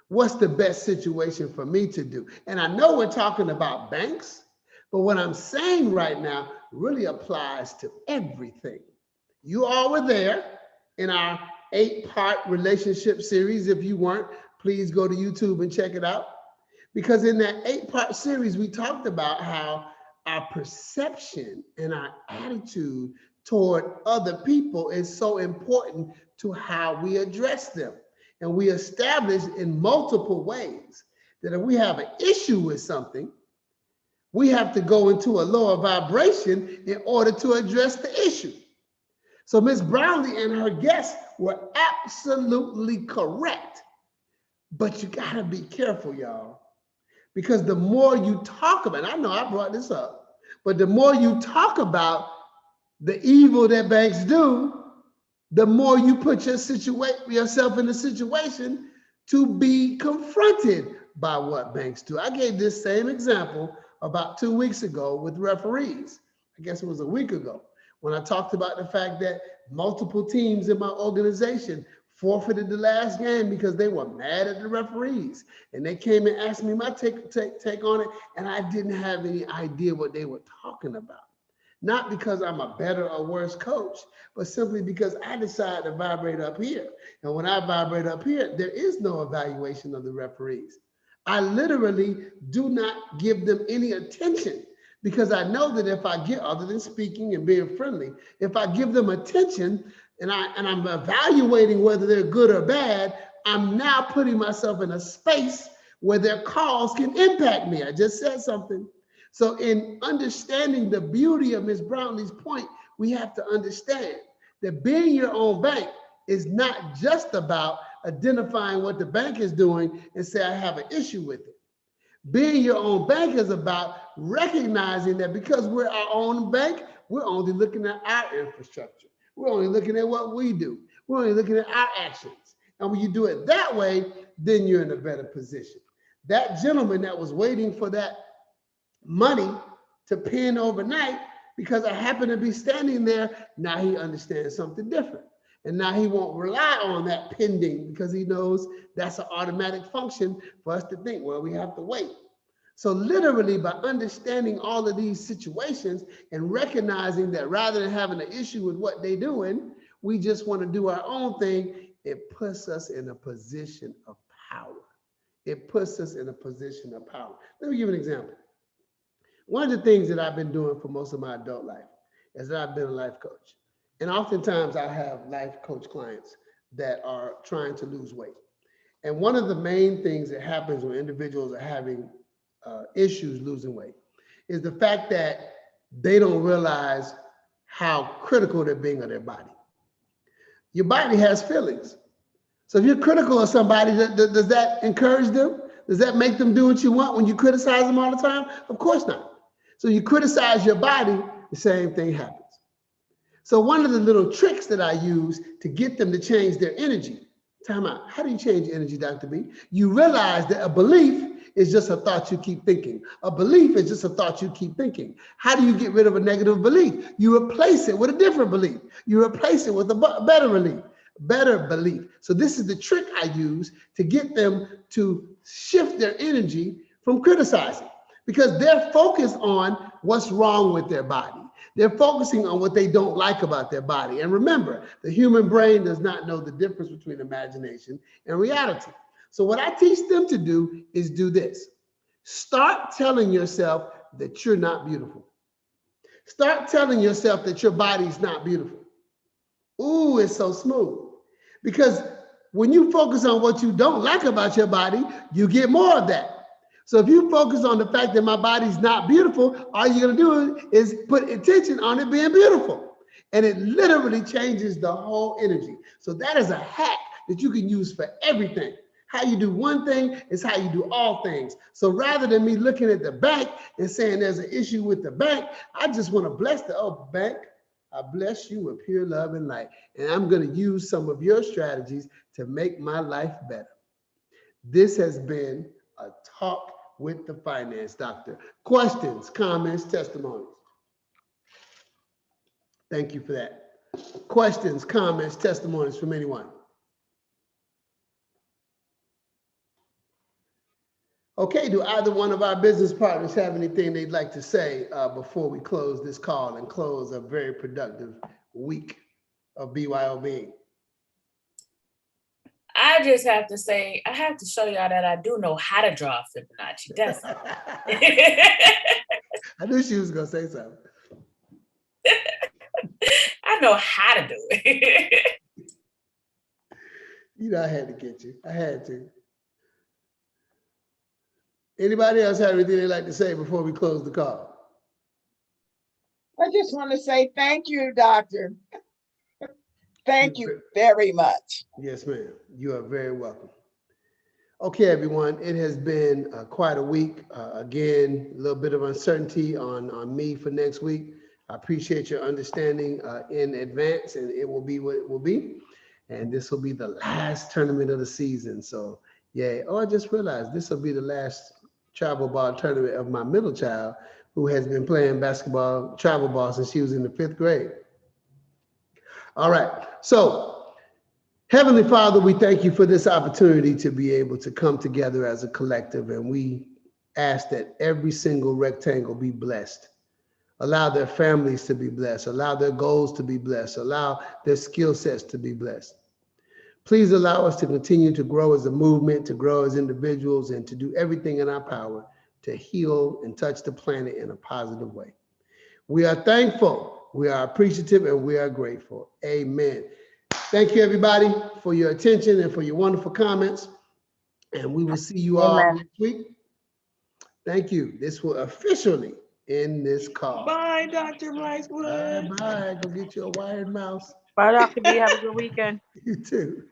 What's the best situation for me to do? And I know we're talking about banks, but what I'm saying right now really applies to everything. You all were there in our 8-part relationship series. If you weren't, please go to YouTube and check it out. Because in that 8-part series, we talked about how our perception and our attitude toward other people is so important to how we address them. And we established in multiple ways that if we have an issue with something, we have to go into a lower vibration in order to address the issue. So Ms. Brownlee and her guests were absolutely correct. But you gotta be careful, y'all. Because the more you talk about, I know I brought this up, but the more you talk about the evil that banks do, the more you put yourself in a situation to be confronted by what banks do. I gave this same example about 2 weeks ago with referees. I guess it was a week ago when I talked about the fact that multiple teams in my organization forfeited the last game because they were mad at the referees. And they came and asked me my take on it, and I didn't have any idea what they were talking about. Not because I'm a better or worse coach, but simply because I decided to vibrate up here. And when I vibrate up here, there is no evaluation of the referees. I literally do not give them any attention because I know that if I get, other than speaking and being friendly, if I give them attention and I'm evaluating whether they're good or bad, I'm now putting myself in a space where their calls can impact me. I just said something. So in understanding the beauty of Ms. Brownlee's point, we have to understand that being your own bank is not just about identifying what the bank is doing and say, I have an issue with it. Being your own bank is about recognizing that because we're our own bank, we're only looking at our infrastructure. We're only looking at what we do. We're only looking at our actions. And when you do it that way, then you're in a better position. That gentleman that was waiting for that money to pin overnight because I happen to be standing there, now he understands something different. And now he won't rely on that pending because he knows that's an automatic function for us to think, well, we have to wait. So literally by understanding all of these situations and recognizing that rather than having an issue with what they're doing, we just want to do our own thing, it puts us in a position of power. It puts us in a position of power. Let me give you an example. One of the things that I've been doing for most of my adult life is that I've been a life coach. And oftentimes I have life coach clients that are trying to lose weight. And one of the main things that happens when individuals are having issues losing weight is the fact that they don't realize how critical they're being of their body. Your body has feelings. So if you're critical of somebody, does that encourage them? Does that make them do what you want when you criticize them all the time? Of course not. So you criticize your body, the same thing happens. So one of the little tricks that I use to get them to change their energy, time out. How do you change energy, Dr. B? You realize that a belief is just a thought you keep thinking. A belief is just a thought you keep thinking. How do you get rid of a negative belief? You replace it with a different belief. You replace it with a better belief. So this is the trick I use to get them to shift their energy from criticizing, because they're focused on what's wrong with their body. They're focusing on what they don't like about their body. And remember, the human brain does not know the difference between imagination and reality. So what I teach them to do is do this. Start telling yourself that you're not beautiful. Start telling yourself that your body's not beautiful. Ooh, it's so smooth. Because when you focus on what you don't like about your body, you get more of that. So if you focus on the fact that my body's not beautiful, all you're gonna do is put attention on it being beautiful. And it literally changes the whole energy. So that is a hack that you can use for everything. How you do one thing is how you do all things. So rather than me looking at the bank and saying there's an issue with the bank, I just wanna bless the bank. I bless you with pure love and light. And I'm gonna use some of your strategies to make my life better. This has been a talk with the finance doctor. Questions, comments, testimonies? Thank you for that. Questions, comments, testimonies from anyone? Okay, do either one of our business partners have anything they'd like to say before we close this call and close a very productive week of BYOB? I just have to say, I have to show y'all that I do know how to draw Fibonacci. That's I knew she was going to say something. I know how to do it. You know, I had to get you. I had to. Anybody else have anything they'd like to say before we close the call? I just want to say thank you, doctor. Thank you very much. Yes, ma'am. You are very welcome. Okay, everyone. It has been quite a week. Again, a little bit of uncertainty on me for next week. I appreciate your understanding in advance, and it will be what it will be. And this will be the last tournament of the season. So, yeah. Oh, I just realized this will be the last travel ball tournament of my middle child, who has been playing basketball, travel ball, since she was in the 5th grade. All right. So, Heavenly Father, we thank you for this opportunity to be able to come together as a collective, and we ask that every single rectangle be blessed. Allow their families to be blessed. Allow their goals to be blessed. Allow their skill sets to be blessed. Please allow us to continue to grow as a movement, to grow as individuals, and to do everything in our power to heal and touch the planet in a positive way. We are thankful, we are appreciative, and we are grateful. Amen. Thank you, everybody, for your attention and for your wonderful comments. And we will see you all next week. Thank you. This will officially end this call. Bye, Dr. Blythewood. Bye. Go get your wired mouse. Bye, Dr. B. Have a good weekend. You too.